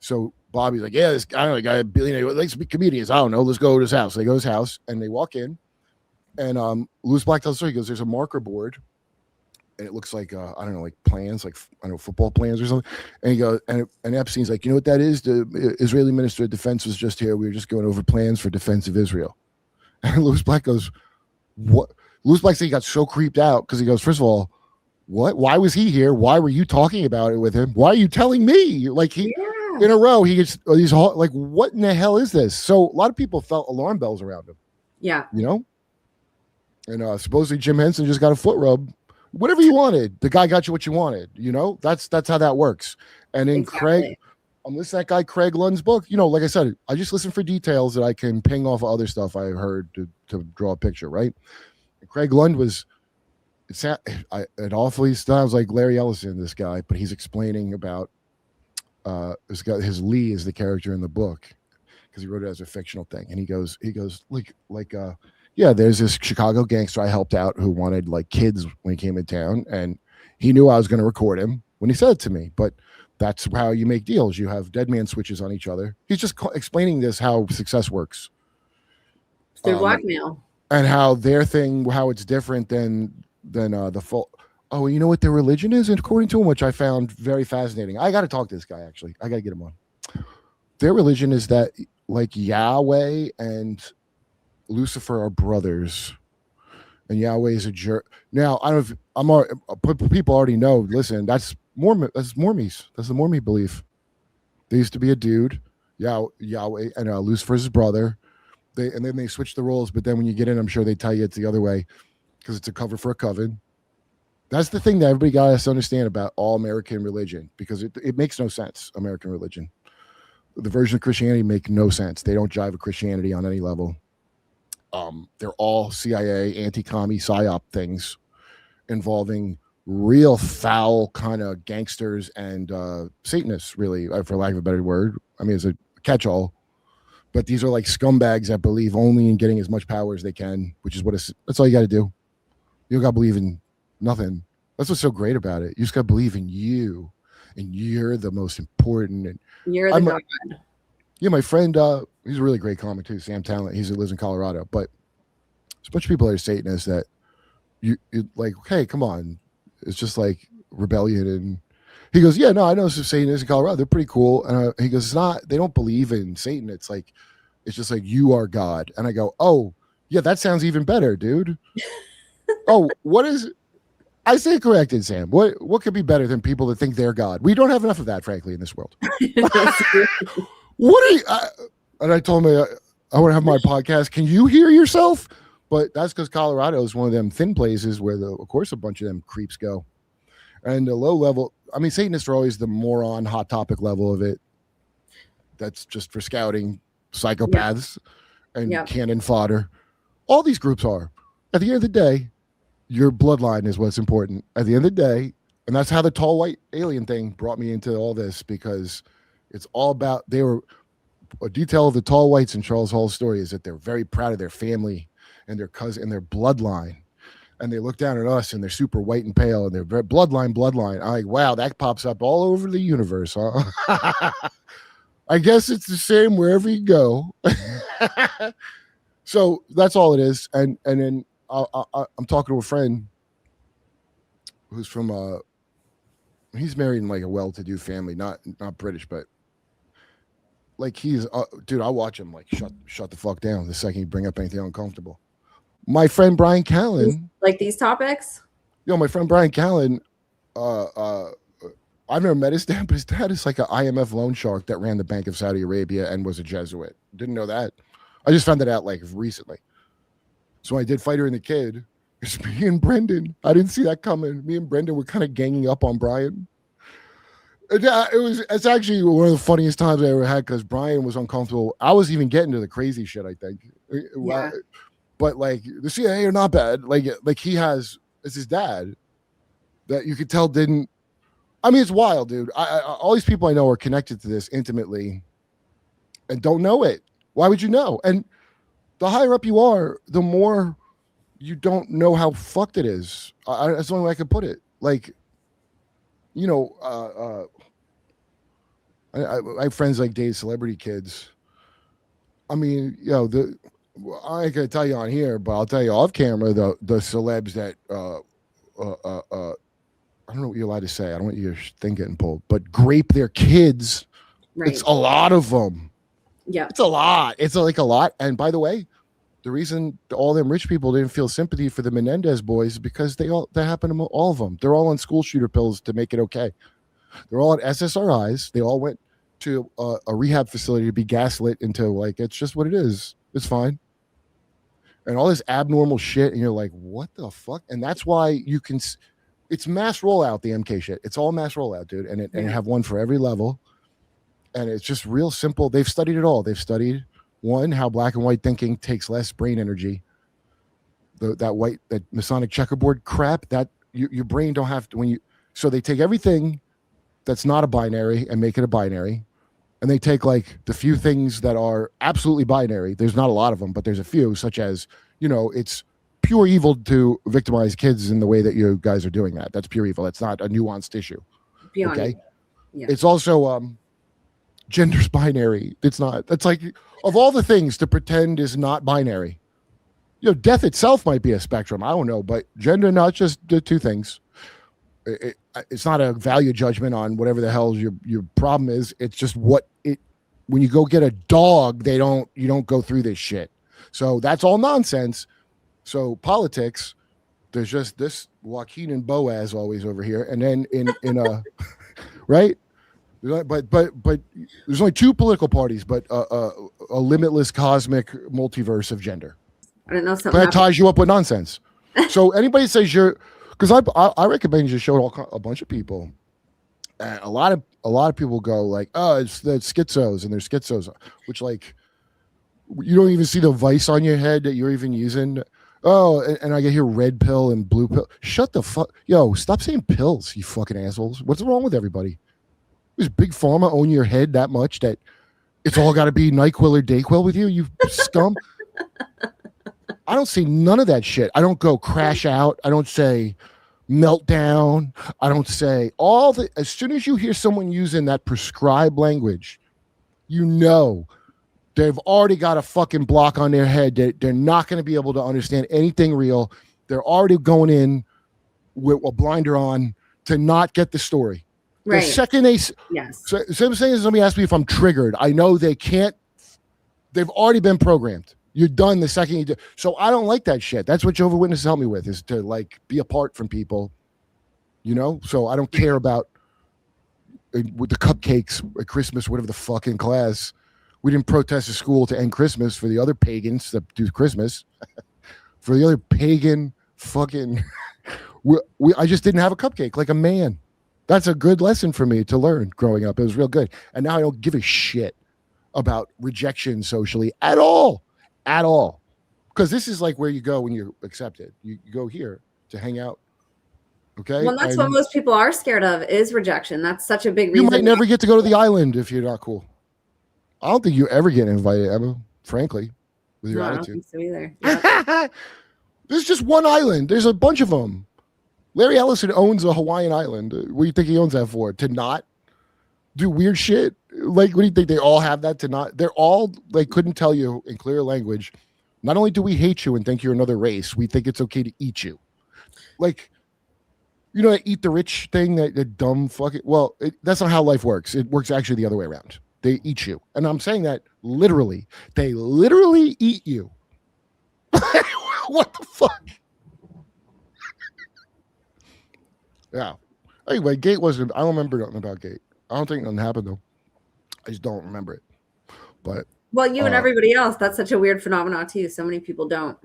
so Bobby's like, yeah, this guy, a billionaire, likes to be comedians. I don't know. Let's go to his house. So they go to his house, and they walk in, and Lewis Black tells the story. He goes, there's a marker board, and it looks like, I don't know, like plans, like, I don't know, football plans or something. And he goes, and Epstein's like, you know what that is? The Israeli Minister of Defense was just here. We were just going over plans for defense of Israel. And Lewis Black goes, what? Lewis Black said he got so creeped out because he goes, first of all, what? Why was he here? Why were you talking about it with him? Why are you telling me? Like in a row, he gets these like, what in the hell is this? So a lot of people felt alarm bells around him. Yeah. You know? And supposedly Jim Henson just got a foot rub. Whatever you wanted, the guy got you what you wanted. You know? That's how that works. And then Craig, I'm listening to that guy Craig Lund's book. You know, like I said, I just listen for details that I can ping off of other stuff I heard to draw a picture, right? And Craig Lund was it awfully sounds like Larry Ellison, this guy, but he's explaining about this guy. His Lee is the character in the book because he wrote it as a fictional thing, and he goes yeah, there's this Chicago gangster I helped out who wanted like kids when he came in town, and he knew I was going to record him when he said it to me, but that's how you make deals. You have dead man switches on each other. He's just explaining this how success works Through blackmail, and how their thing, how it's different than the full. Oh, you know what their religion is, and according to him, which I found very fascinating. I got to talk to this guy. Actually, I got to get him on. Their religion is that like Yahweh and Lucifer are brothers, and Yahweh is a jerk. Now I don't know if people already know. Listen, that's Mormon. That's Mormies. That's the Mormon belief. There used to be a dude, Yahweh, and Lucifer's his brother. And then they switch the roles, but then when you get in, I'm sure they tell you it's the other way because it's a cover for a coven. That's the thing that everybody got to understand about all American religion, because it makes no sense. American religion, the version of Christianity make no sense. They don't jive with Christianity on any level. They're all CIA, anti-commie, psyop things involving real foul kind of gangsters and Satanists, really, for lack of a better word. I mean, it's a catch-all. But these are like scumbags that believe only in getting as much power as they can, which is that's all you got to do. You don't got to believe in nothing. That's what's so great about it. You just got to believe in you, and you're the most important. And you're the God. Yeah, my friend, he's a really great comic too, Sam Talent. He lives in Colorado, but there's a bunch of people that are Satanists that you like, hey, come on. It's just like rebellion. And he goes, yeah, no, I know some Satanists in Colorado. They're pretty cool. And he goes, it's not, they don't believe in Satan. It's just like, you are God. And I go, oh, yeah, that sounds even better, dude. Oh, what is, I say corrected, Sam. What could be better than people that think they're God? We don't have enough of that, frankly, in this world. And I told him, I want to have my podcast. Can you hear yourself? But that's because Colorado is one of them thin places where, of course, a bunch of them creeps go. And the low level, I mean, Satanists are always the moron, hot topic level of it. That's just for scouting psychopaths and cannon fodder. All these groups are. At the end of the day, your bloodline is what's important. At the end of the day, and that's how the tall white alien thing brought me into all this, because it's all about, a detail of the tall whites in Charles Hall's story is that they're very proud of their family and their cousin and their bloodline. And they look down at us and they're super white and pale and they're very bloodline. I'm like, wow, that pops up all over the universe, huh? I guess it's the same wherever you go. So that's all it is. And then I'm talking to a friend who's from he's married in like a well-to-do family, not British, but like he's dude, I watch him like shut the fuck down the second you bring up anything uncomfortable. My friend Brian Callen, like these topics. My friend Brian Callen, I've never met his dad, but his dad is like an IMF loan shark that ran the Bank of Saudi Arabia and was a Jesuit. Didn't know that. I just found that out like recently. So I did Fighter and the Kid. It's me and Brendan. I didn't see that coming. Me and Brendan were kind of ganging up on Brian. It's actually one of the funniest times I ever had because Brian was uncomfortable. I was even getting to the crazy shit, I think. Yeah. But like the CIA are not bad. Like he has, it's his dad that you could tell didn't. I mean, it's wild, dude. All these people I know are connected to this intimately and don't know it. Why would you know? And the higher up you are, the more you don't know how fucked it is. That's the only way I could put it. Like, you know, I have friends like date celebrity kids. I mean, you know, I ain't gonna tell you on here, but I'll tell you off camera the celebs that I don't know what you're allowed to say. I don't want your thing getting pulled, but grape their kids. Right. It's a lot of them. Yeah. It's a lot. It's like a lot. And by the way, the reason all them rich people didn't feel sympathy for the Menendez boys is because that happened to all of them. They're all on school shooter pills to make it okay. They're all on SSRIs. They all went to a rehab facility to be gaslit into like, it's just what it is. It's fine. And all this abnormal shit. And you're like, what the fuck? And that's why you can, it's mass rollout, the MK shit. It's all mass rollout, dude. And it have one for every level. And it's just real simple. They've studied it all. They've studied one, how black and white thinking takes less brain energy. That Masonic checkerboard crap, that your brain don't have to, so they take everything that's not a binary and make it a binary. And they take like the few things that are absolutely binary. There's not a lot of them, but there's a few, such as, you know, it's pure evil to victimize kids in the way that you guys are doing that. That's pure evil. It's not a nuanced issue. Beyond okay. Yeah. It's also gender's binary. It's not. That's like, of all the things to pretend is not binary, you know, death itself might be a spectrum. I don't know, but gender, not just the two things. It's not a value judgment on whatever the hell your problem is. It's just when you go get a dog, you don't go through this shit. So that's all nonsense. So politics, there's just this Joaquin and Boaz always over here. And then in a, right. But there's only two political parties, but a limitless cosmic multiverse of gender. I don't know something that ties you up with nonsense. So anybody says because I recommend you show a bunch of people, and a lot of people go like, oh, it's the schizos, and they're schizos, which like you don't even see the vice on your head that you're even using. Oh, and I get here red pill and blue pill. Shut the fuck, yo, stop saying pills, you fucking assholes. What's wrong with everybody? Does Big Pharma own your head that much that it's all got to be NyQuil or DayQuil with you, you scum? I don't say none of that shit. I don't go crash out. I don't say meltdown. I don't say as soon as you hear someone using that prescribed language, you know they've already got a fucking block on their head that they're not going to be able to understand anything real. They're already going in with a blinder on to not get the story. Right. The second they, yes. So I'm saying is, somebody asked me if I'm triggered. I know they can't. They've already been programmed. You're done the second you do. So I don't like that shit. That's what Jehovah Witnesses help me with, is to like be apart from people, you know? So I don't care about with the cupcakes at Christmas, whatever the fucking class. We didn't protest at school to end Christmas for the other pagans that do Christmas. For the other pagan fucking, I just didn't have a cupcake like a man. That's a good lesson for me to learn growing up. It was real good. And now I don't give a shit about rejection socially at all. At all. Because this is like where you go when you're accepted. You go here to hang out. Okay. Well, that's what most people are scared of, is rejection. That's such a big reason. You might never get to go to the island if you're not cool. I don't think you ever get invited, Emma, frankly, with your attitude. I don't think so either. Yep. There's just one island. There's a bunch of them. Larry Ellison owns a Hawaiian island. What do you think he owns that for? To not do weird shit? Like, what do you think they all have that to not? They're all, they couldn't tell you in clear language. Not only do we hate you and think you're another race, we think it's okay to eat you. Like, you know, that eat the rich thing, that dumb fucking, well, that's not how life works. It works actually the other way around. They eat you. And I'm saying that literally. They literally eat you. What the fuck? Yeah. Anyway, Gate wasn't, I don't remember nothing about Gate. I don't think nothing happened though. I just don't remember it. But well, you and everybody else, that's such a weird phenomenon too. So many people don't.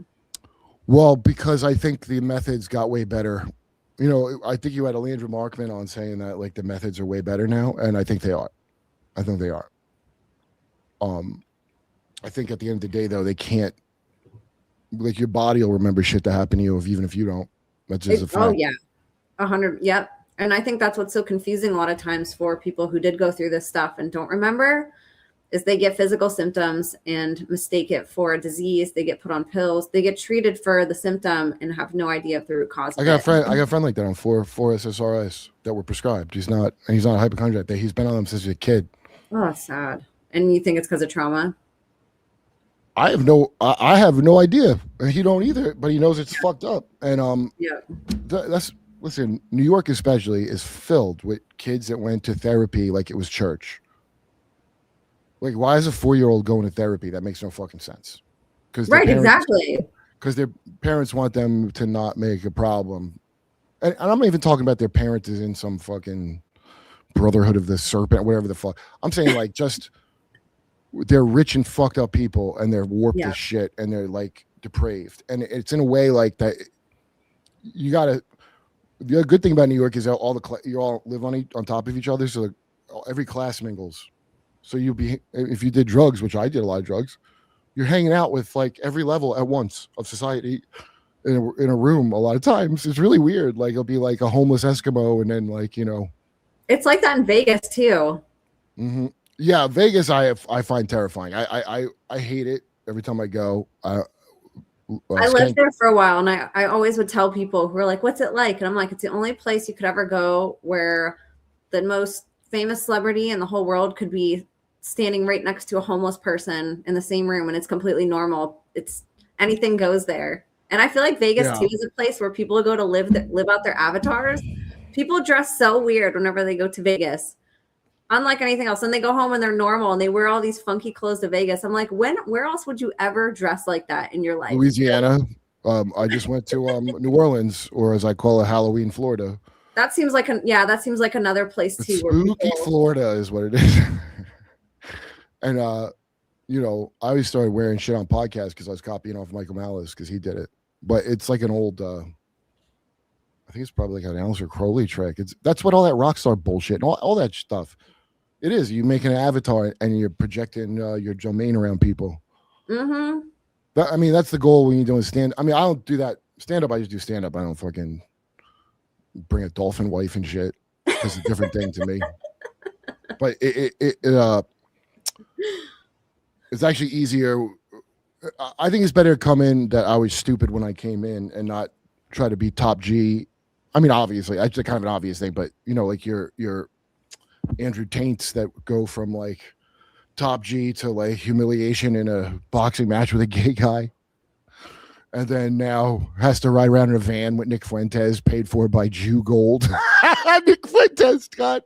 Well, because I think the methods got way better I think you had a Landry Markman on saying that like the methods are way better now, and I think they are. I think they are. I think at the end of the day, though, they can't. Like your body will remember shit that happened to you, even if you don't. That's just a fact. Oh yeah, 100. Yep. And I think that's what's so confusing a lot of times for people who did go through this stuff and don't remember, is they get physical symptoms and mistake it for a disease. They get put on pills. They get treated for the symptom and have no idea of the root cause. I got a friend like that on four SSRIs that were prescribed. He's not a hypochondriac. He's been on them since he was a kid. Oh, sad. And you think it's because of trauma? I have no idea. He don't either, but he knows it's fucked up. And listen, New York especially is filled with kids that went to therapy like it was church. Like, why is a 4-year-old going to therapy? That makes no fucking sense. Exactly. Because their parents want them to not make a problem. And I'm not even talking about their parents is in some fucking Brotherhood of the Serpent, whatever the fuck. I'm saying like just they're rich and fucked up people, and they're warped as shit, and they're like depraved. And it's in a way like that. You gotta. The good thing about New York is that you all live on top of each other, so every class mingles. So if you did drugs, which I did a lot of drugs, you're hanging out with like every level at once of society in a room. A lot of times, it's really weird. Like it'll be like a homeless Eskimo, and then like it's like that in Vegas too. Mm-hmm. Yeah, Vegas, I find terrifying. I hate it every time I go. I lived there for a while, and I always would tell people who are like, "What's it like?" And I'm like, "It's the only place you could ever go where the most famous celebrity in the whole world could be standing right next to a homeless person in the same room, and it's completely normal. It's anything goes there." And I feel like Vegas too is a place where people go to live out their avatars. People dress so weird whenever they go to Vegas, unlike anything else. And they go home and they're normal and they wear all these funky clothes to Vegas. I'm like, where else would you ever dress like that in your life? Louisiana. I just went to New Orleans, or as I call it, Halloween, Florida. That seems like another place too. Spooky Florida is what it is. And I always started wearing shit on podcasts because I was copying off Michael Malice because he did it. But it's like an old, I think it's probably like an Aleister Crowley trick. That's what all that rock star bullshit and all that stuff. It is. You make an avatar and you're projecting your domain around people. Mm-hmm. That's the goal when you're doing stand. I don't do that stand up. I just do stand up. I don't fucking bring a dolphin wife and shit. It's a different thing to me. But it's actually easier. I think it's better to come in that I was stupid when I came in and not try to be top G. Obviously, it's kind of an obvious thing, but like your Andrew Taints that go from like top G to like humiliation in a boxing match with a gay guy, and then now has to ride around in a van with Nick Fuentes, paid for by Jew Gold. Nick Fuentes got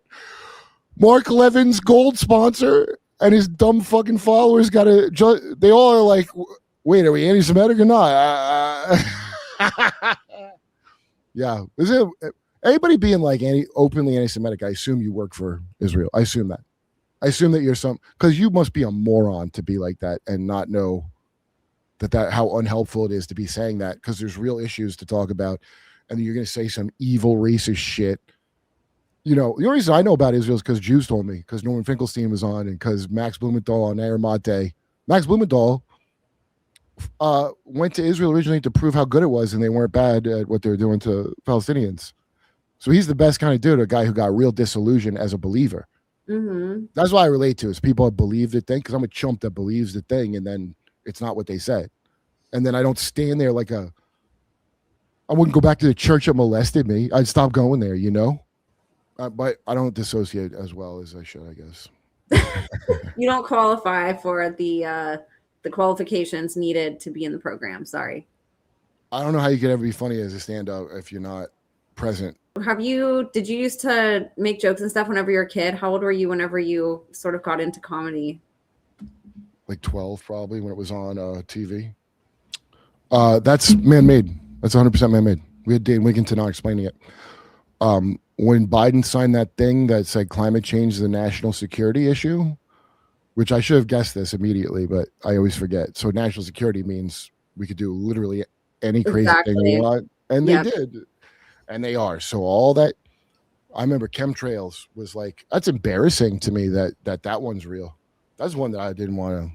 Mark Levin's gold sponsor, and his dumb fucking followers got to. They all are like, "Wait, are we anti-Semitic or not?" Yeah, is it anybody being like openly anti-Semitic? I assume you work for Israel. I assume that. I assume that you're because you must be a moron to be like that and not know that how unhelpful it is to be saying that, because there's real issues to talk about, and you're going to say some evil racist shit. The only reason I know about Israel is because Jews told me, because Norman Finkelstein was on, and because Max Blumenthal on Air Mate. Max Blumenthal went to Israel originally to prove how good it was, and they weren't bad at what they were doing to Palestinians. So he's the best kind of dude, a guy who got real disillusioned as a believer. Mm-hmm. That's what I relate to, is people that believe the thing, because I'm a chump that believes the thing, and then it's not what they said. And then I don't stand there like I wouldn't go back to the church that molested me. I'd stop going there, but I don't dissociate as well as I should, I guess. You don't qualify for the qualifications needed to be in the program. Sorry. I don't know how you could ever be funny as a stand-up if you're not present. Did you used to make jokes and stuff whenever you were a kid? How old were you whenever you sort of got into comedy? Like 12, probably, when it was on TV. That's man-made. That's 100% man-made. We had Dane Wigington not explaining it. When Biden signed that thing that said climate change is a national security issue, which I should have guessed this immediately, but I always forget. So national security means we could do literally any crazy thing we want. And they did. and they are. So all that, I remember chemtrails was like, that's embarrassing to me that one's real. That's one that I didn't want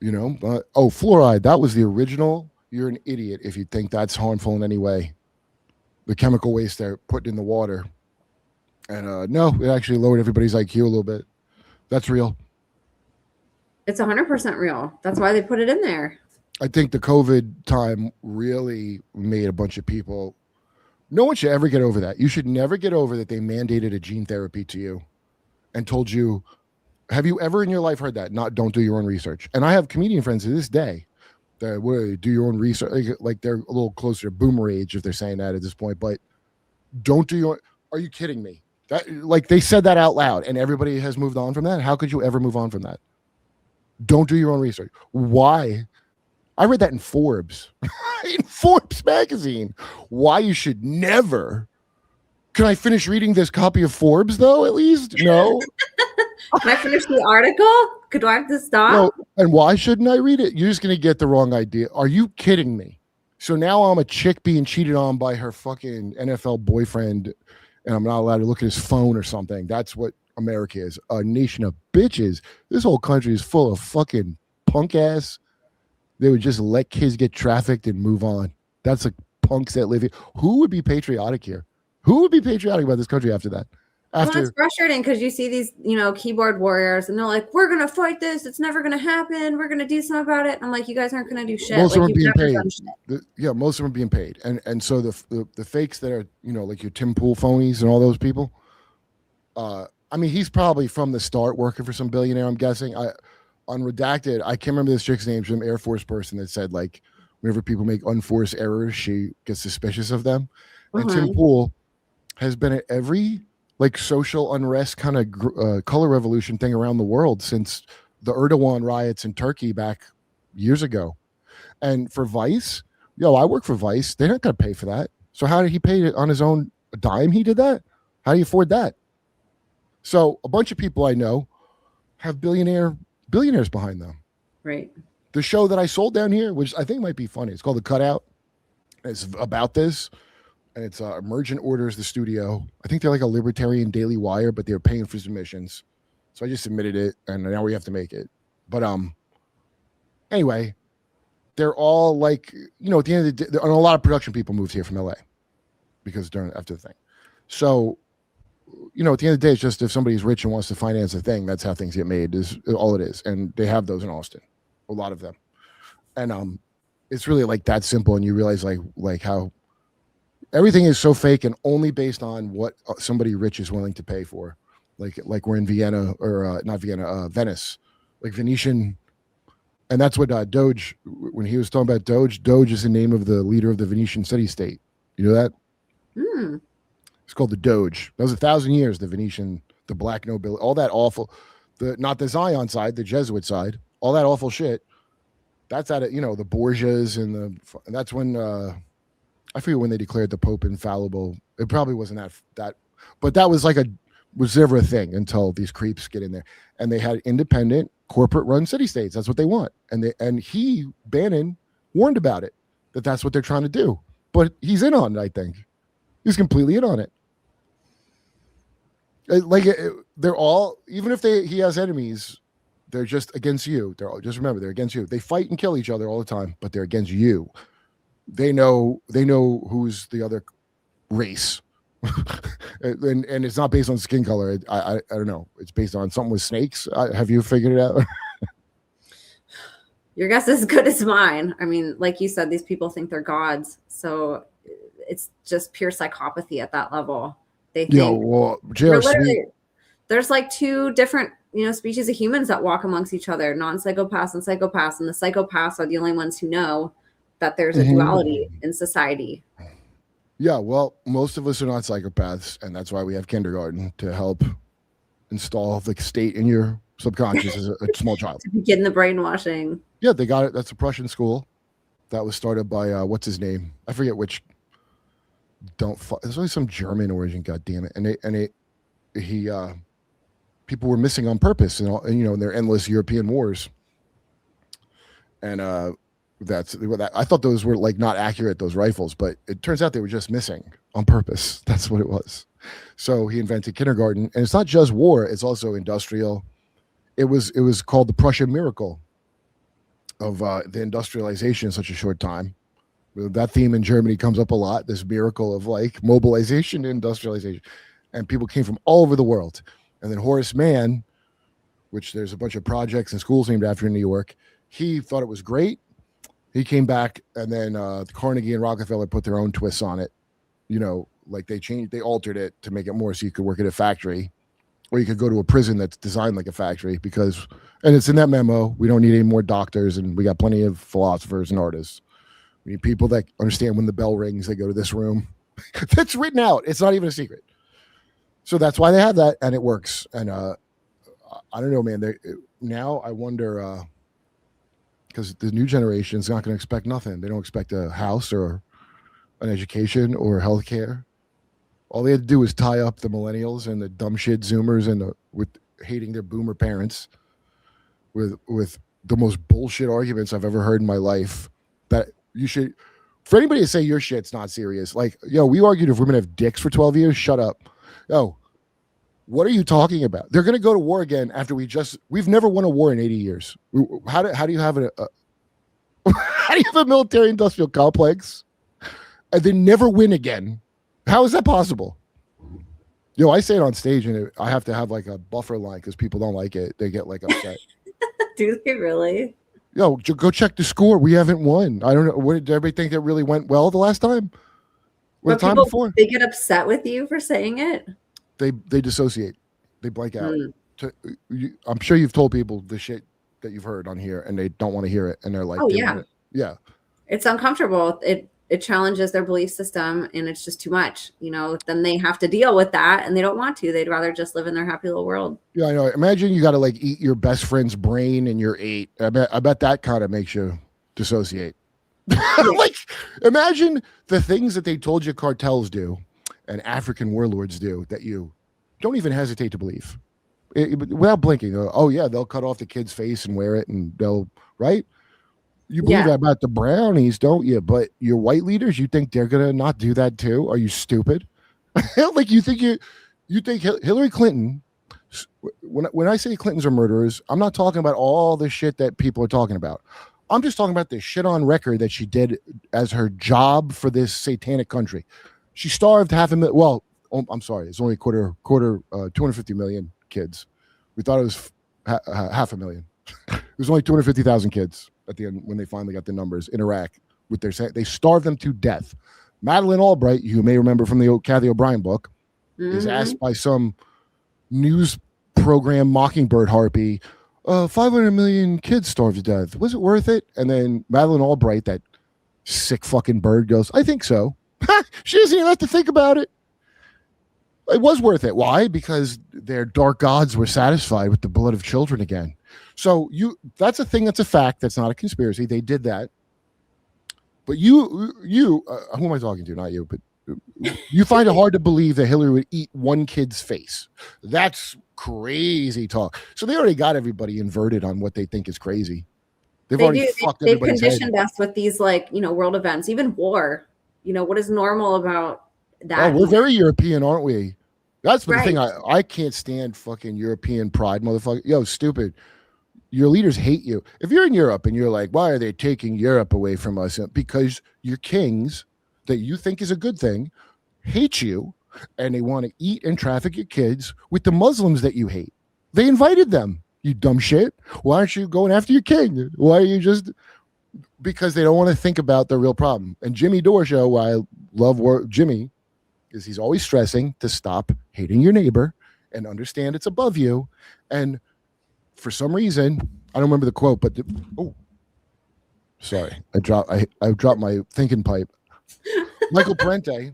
to, fluoride. That was the original. You're an idiot if you think that's harmful in any way. The chemical waste they're putting in the water. And no, it actually lowered everybody's IQ a little bit. That's real. It's 100% real. That's why they put it in there. I think the COVID time really made a bunch of people. No one should ever get over that. You should never get over that they mandated a gene therapy to you and told you, have you ever in your life heard that? Don't do your own research. And I have comedian friends to this day that would do your own research. Like they're a little closer to boomer age if they're saying that at this point, but don't do your, are you kidding me? That, like they said that out loud and everybody has moved on from that. How could you ever move on from that? Don't do your own research. Why? I read that in Forbes, in Forbes magazine. Why you should never. Can I finish reading this copy of Forbes though? At least no. Can I finish the article? Do I have to stop? No. And why shouldn't I read it? You're just gonna get the wrong idea. Are you kidding me? So now I'm a chick being cheated on by her fucking NFL boyfriend, and I'm not allowed to look at his phone or something. That's what America is, a nation of bitches. This whole country is full of fucking punk ass. They would just let kids get trafficked and move on. That's like punks that live here. Who would be patriotic here? Who would be patriotic about this country after that? Well, it's frustrating because you see these, keyboard warriors, and they're like, "We're gonna fight this. It's never gonna happen. We're gonna do something about it." And I'm like, "You guys aren't gonna do shit." Most like, of them are being paid. Most of them are being paid, and so the fakes that are like your Tim Pool phonies and all those people. I mean, he's probably from the start working for some billionaire, I'm guessing. On Redacted, I can't remember this chick's name, some Air Force person that said, like, whenever people make unforced errors, she gets suspicious of them. And Tim Pool has been at every, like, social unrest kind of color revolution thing around the world since the Erdogan riots in Turkey back years ago. And for Vice, I work for Vice. They're not going to pay for that. So how did he pay it on his own dime? He did that? How do you afford that? So a bunch of people I know have billionaires behind them. Right. The show that I sold down here, which I think might be funny, it's called The Cutout. It's about this, and it's Emergent Orders, the studio. I think they're like a libertarian Daily Wire, but they're paying for submissions. So I just submitted it, and now we have to make it. But anyway, they're all like, at the end of the day, and a lot of production people moved here from LA because after the thing. So at the end of the day, it's just if somebody's rich and wants to finance a thing, that's how things get made, is all it is. And they have those in Austin, a lot of them. And it's really like that simple. And you realize like how everything is so fake and only based on what somebody rich is willing to pay for. Like we're in Vienna or not Vienna, Venice, like Venetian. And that's what Doge, when he was talking about Doge is the name of the leader of the Venetian city-state. You know that? Hmm. It's called the Doge. That was 1,000 years, the Venetian, the black nobility, all that awful, not the Zion side, the Jesuit side, all that awful shit. That's at it, the Borgias and that's when, I forget when they declared the Pope infallible. It probably wasn't that, but that was was never a thing until these creeps get in there. And they had independent corporate run city states. That's what they want. And Bannon warned about it, that's what they're trying to do. But he's in on it, I think. He's completely in on it. They're all, even if he has enemies, they're just against you. Just remember, they're against you. They fight and kill each other all the time, but they're against you. They know who's the other race. and it's not based on skin color. I don't know. It's based on something with snakes. Have you figured it out? Your guess is as good as mine. I mean, like you said, these people think they're gods. So it's just pure psychopathy at that level. They think there's like two different, species of humans that walk amongst each other, non-psychopaths and psychopaths. And the psychopaths are the only ones who know that there's a duality in society. Yeah, well, most of us are not psychopaths, and that's why we have kindergarten to help install the state in your subconscious as a small child. To begin the brainwashing. Yeah, they got it. That's a Prussian school that was started by what's his name? I forget which. There's only some German origin. God damn it! And he people were missing on purpose, and in their endless European wars. And I thought those were like not accurate, those rifles, but it turns out they were just missing on purpose. That's what it was. So he invented kindergarten, and it's not just war; it's also industrial. It was called the Prussian miracle of the industrialization in such a short time. That theme in Germany comes up a lot. This miracle of like mobilization and industrialization, and people came from all over the world. And then Horace Mann, which there's a bunch of projects and schools named after in New York, he thought it was great. He came back, and then Carnegie and Rockefeller put their own twists on it. You know, like they altered it to make it more so you could work at a factory, or you could go to a prison that's designed like a factory. And it's in that memo, we don't need any more doctors, and we got plenty of philosophers and artists. We need people that understand when the bell rings, they go to this room. That's written out. It's not even a secret. So that's why they have that, and it works. And I don't know, man. Now I wonder, because the new generation is not going to expect nothing. They don't expect a house or an education or healthcare. All they had to do was tie up the millennials and the dumb shit Zoomers and with hating their boomer parents with the most bullshit arguments I've ever heard in my life. That you should, for anybody to say your shit's not serious, like, yo, we argued if women have dicks for 12 years, shut up. Yo, what are you talking about? They're going to go to war again after we've never won a war in 80 years. How do you have how do you have a military industrial complex and then never win again? How is that possible? Yo, I say it on stage, and I have to have like a buffer line because people don't like it. They get like upset. Do they really? Yo, go check the score. We haven't won. I don't know. What did everybody think that really went well the last time? But the time before? They get upset with you for saying it? They dissociate. They blank out. I'm sure you've told people the shit that you've heard on here, and they don't want to hear it, and they're like, oh, yeah. Yeah. It's uncomfortable. It challenges their belief system, and it's just too much. You know, then they have to deal with that, and they don't want to. They'd rather just live in their happy little world. Yeah, I know. Imagine you got to like eat your best friend's brain and you're 8. I bet that kind of makes you dissociate. Like, imagine the things that they told you cartels do and African warlords do that you don't even hesitate to believe without blinking. Oh yeah, they'll cut off the kid's face and wear it, and they'll, right? You believe that about the brownies, don't you? But your white leaders, you think they're gonna not do that too? Are you stupid? Like you think Hillary Clinton? When I say Clintons are murderers, I'm not talking about all the shit that people are talking about. I'm just talking about the shit on record that she did as her job for this satanic country. She starved 500,000. Well, I'm sorry, it's only quarter 250 million kids. We thought it was 500,000. It was only 250,000 kids at the end when they finally got the numbers in Iraq. They starved them to death. Madeleine Albright, you may remember from the Kathy O'Brien book, is asked by some news program Mockingbird harpy, 500 million kids starved to death. Was it worth it? And then Madeleine Albright, that sick fucking bird, goes, I think so. She doesn't even have to think about it. It was worth it. Why? Because their dark gods were satisfied with the blood of children again. So that's a thing. That's a fact. That's not a conspiracy. They did that. But who am I talking to? Not you, but you find it hard to believe that Hillary would eat one kid's face. That's crazy talk. So they already got everybody inverted on what they think is crazy. They've conditioned us with these, like, world events, even war. What is normal about that? Oh, we're very European, aren't we? That's the thing. I can't stand fucking European pride, motherfucker. Yo, stupid. Your leaders hate you. If you're in Europe and you're like, why are they taking Europe away from us? Because your kings that you think is a good thing hate you, and they want to eat and traffic your kids with the Muslims that you hate. They invited them, you dumb shit. Why aren't you going after your king? Why are you just... Because they don't want to think about the real problem. And Jimmy Dore show, why I love Jimmy, is he's always stressing to stop hating your neighbor and understand it's above you. And for some reason, I don't remember the quote, but sorry, I dropped my thinking pipe. Michael Parente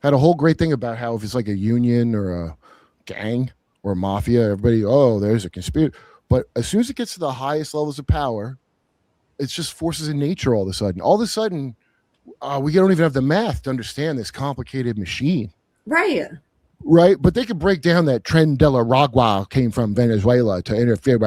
had a whole great thing about how if it's like a union or a gang or a mafia, everybody, there's a conspiracy. But as soon as it gets to the highest levels of power, it's just forces in nature all of a sudden. All of a sudden, we don't even have the math to understand this complicated machine. Right. But they could break down that Tren de la Ragua came from Venezuela to interfere.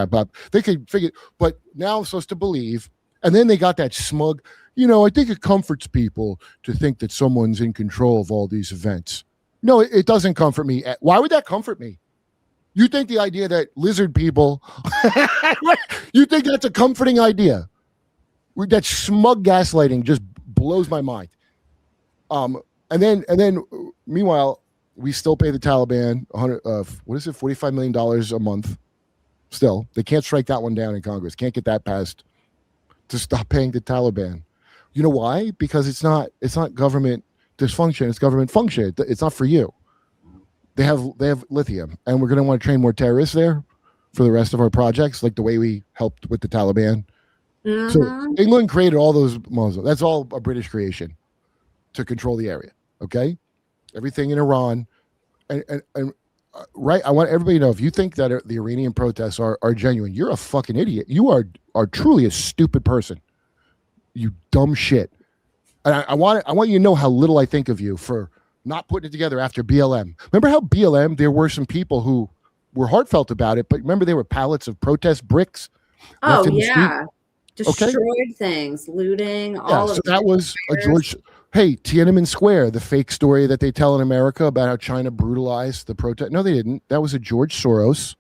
They could figure, but now I'm supposed to believe, And then they got that smug, I think it comforts people to think that someone's in control of all these events. No, it doesn't comfort me. Why would that comfort me? You think the idea that lizard people, you think that's a comforting idea? That smug gaslighting just blows my mind. And then, meanwhile, we still pay the Taliban $45 million a month. Still, they can't strike that one down in Congress. Can't get that passed to stop paying the Taliban. You know why? Because it's not government dysfunction. It's government function. It's not for you. They have lithium, and we're going to want to train more terrorists there for the rest of our projects, like the way we helped with the Taliban. Mm-hmm. So England created all those Muslims. That's all a British creation to control the area. Okay, everything in Iran, and right. I want everybody to know, if you think that the Iranian protests are genuine, you're a fucking idiot. You are truly a stupid person. You dumb shit. And I want you to know how little I think of you for not putting it together after BLM. Remember how BLM, there were some people who were heartfelt about it, but remember there were pallets of protest bricks. Oh, yeah. Destroyed things, looting, all of it. So that was a George. Hey, Tiananmen Square, the fake story that they tell in America about how China brutalized the protest. No, they didn't. That was a George Soros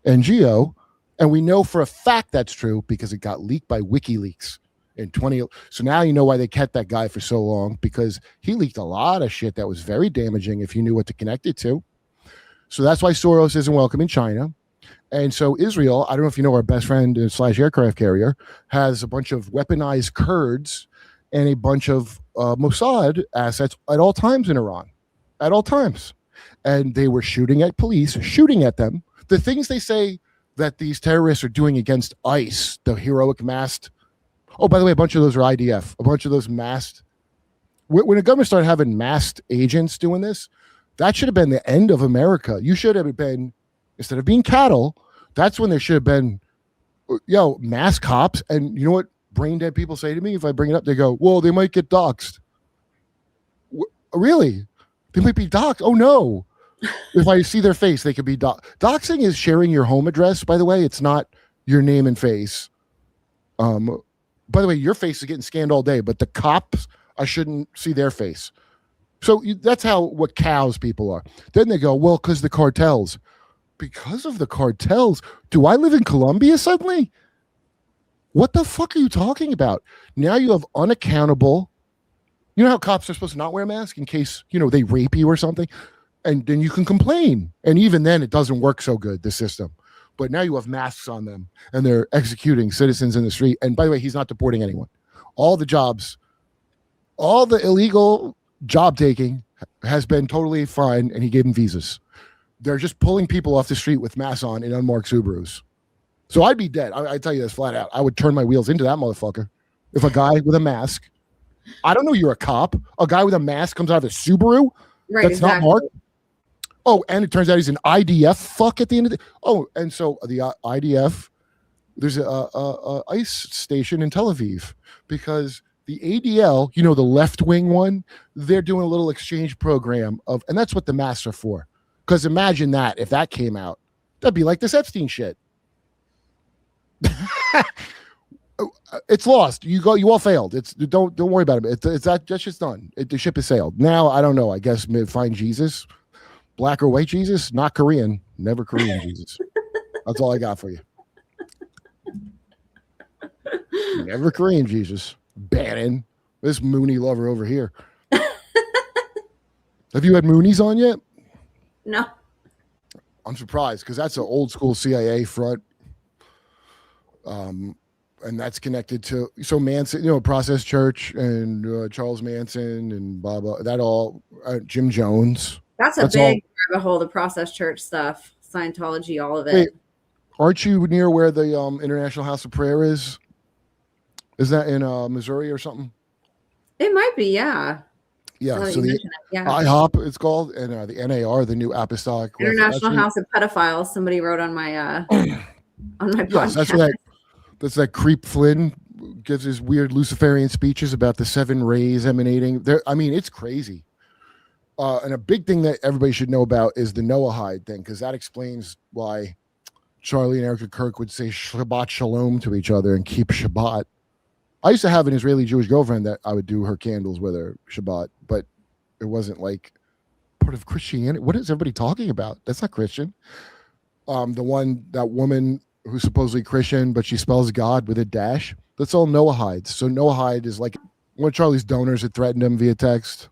NGO. And we know for a fact that's true because it got leaked by WikiLeaks in 20. So now you know why they kept that guy for so long, because he leaked a lot of shit that was very damaging if you knew what to connect it to. So that's why Soros isn't welcome in China. And so Israel, I don't know if you know, our best friend / aircraft carrier, has a bunch of weaponized Kurds and a bunch of Mossad assets at all times in Iran, at all times. And they were shooting at police, shooting at them. The things they say that these terrorists are doing against ICE, the heroic masked. Oh, by the way, a bunch of those are IDF, a bunch of those masked. When the government started having masked agents doing this, that should have been the end of America. You should have been, instead of being cattle, that's when there should have been, mass cops. And you know what brain dead people say to me if I bring it up? They go, well, they might get doxxed. Really? They might be doxxed? Oh, no. If I see their face, they could be doxxed. Doxing is sharing your home address, by the way. It's not your name and face. By the way, your face is getting scanned all day, but the cops, I shouldn't see their face. So that's what cows people are. Then they go, well, because the cartels. Because of the cartels, do I live in Colombia suddenly? What the fuck are you talking about? Now you have unaccountable. You know how cops are supposed to not wear a mask in case, they rape you or something? And then you can complain. And even then, it doesn't work so good, the system. But now you have masks on them, and they're executing citizens in the street. And by the way, he's not deporting anyone. All the jobs, all the illegal job taking has been totally fine, and he gave them visas. They're just pulling people off the street with masks on in unmarked Subarus. So I'd be dead. I tell you this flat out. I would turn my wheels into that motherfucker. If a guy with a mask, I don't know you're a cop, a guy with a mask comes out of a Subaru that's not marked. Oh, and it turns out he's an IDF fuck at the end of the. Oh, and so the IDF, there's a ICE station in Tel Aviv because the ADL, the left wing one, they're doing a little exchange program and that's what the masks are for. Because imagine that if that came out, that'd be like this Epstein shit. It's lost. You all failed. Don't worry about it. That's just done. The ship has sailed. Now I don't know. I guess find Jesus. Black or white Jesus, not Korean, never Korean Jesus. That's all I got for you. Never Korean Jesus. Bannon, this Mooney lover over here. Have you had Moonies on yet? No. I'm surprised because that's an old school CIA front. And that's connected to Manson, Process Church and Charles Manson and blah blah. That all Jim Jones. That's a big rabbit hole, the Process Church stuff, Scientology, all of it. Wait, aren't you near where the International House of Prayer is? Is that in Missouri or something? It might be, yeah. Yeah, so the IHOP it's called, and the NAR, the New Apostolic International House of Pedophiles. Somebody wrote on my on my podcast. Yes, that's that creep Flynn gives his weird Luciferian speeches about the 7 rays emanating. It's crazy. And a big thing that everybody should know about is the Noahide thing, because that explains why Charlie and Erica Kirk would say Shabbat Shalom to each other and keep Shabbat. I used to have an Israeli Jewish girlfriend that I would do her candles with her Shabbat, but it wasn't like part of Christianity. What is everybody talking about? That's not Christian. That woman who's supposedly Christian, but she spells God with a dash. That's all Noahide. So Noahide is like one of Charlie's donors had threatened him via text.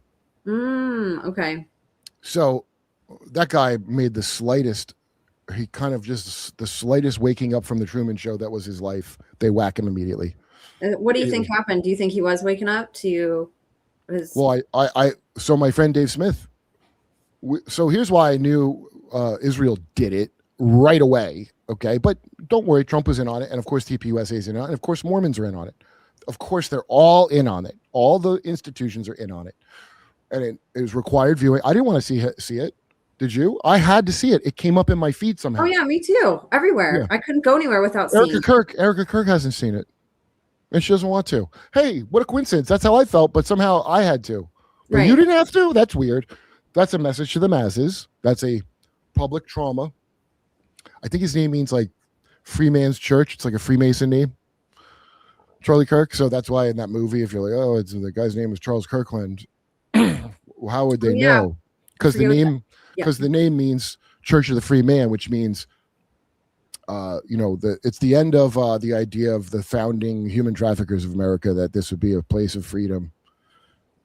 Okay. So that guy made the slightest, he kind of just the slightest waking up from the Truman Show. That was his life. They whack him immediately. What do you think happened? Do you think he was waking up to his... Well, so my friend Dave Smith, so here's why I knew Israel did it right away. Okay. But don't worry. Trump was in on it. And of course, TPUSA is in on it. And of course, Mormons are in on it. Of course, they're all in on it. All the institutions are in on it. And it was required viewing. I didn't want to see it. Did you? I had to see it. It came up in my feed somehow. Oh yeah, me too. Everywhere. Yeah. I couldn't go anywhere without seeing it. Erica Kirk hasn't seen it. And she doesn't want to. Hey, what a coincidence. That's how I felt, but somehow I had to. But right. You didn't have to? That's weird. That's a message to the masses. That's a public trauma. I think his name means like Free Man's Church. It's like a Freemason name. Charlie Kirk. So that's why in that movie, if you're like, oh, it's the guy's name is Charles Kirkland, how would they know? Because the name means Church of the Free Man, which means it's the end of the idea of the founding human traffickers of America, that this would be a place of freedom.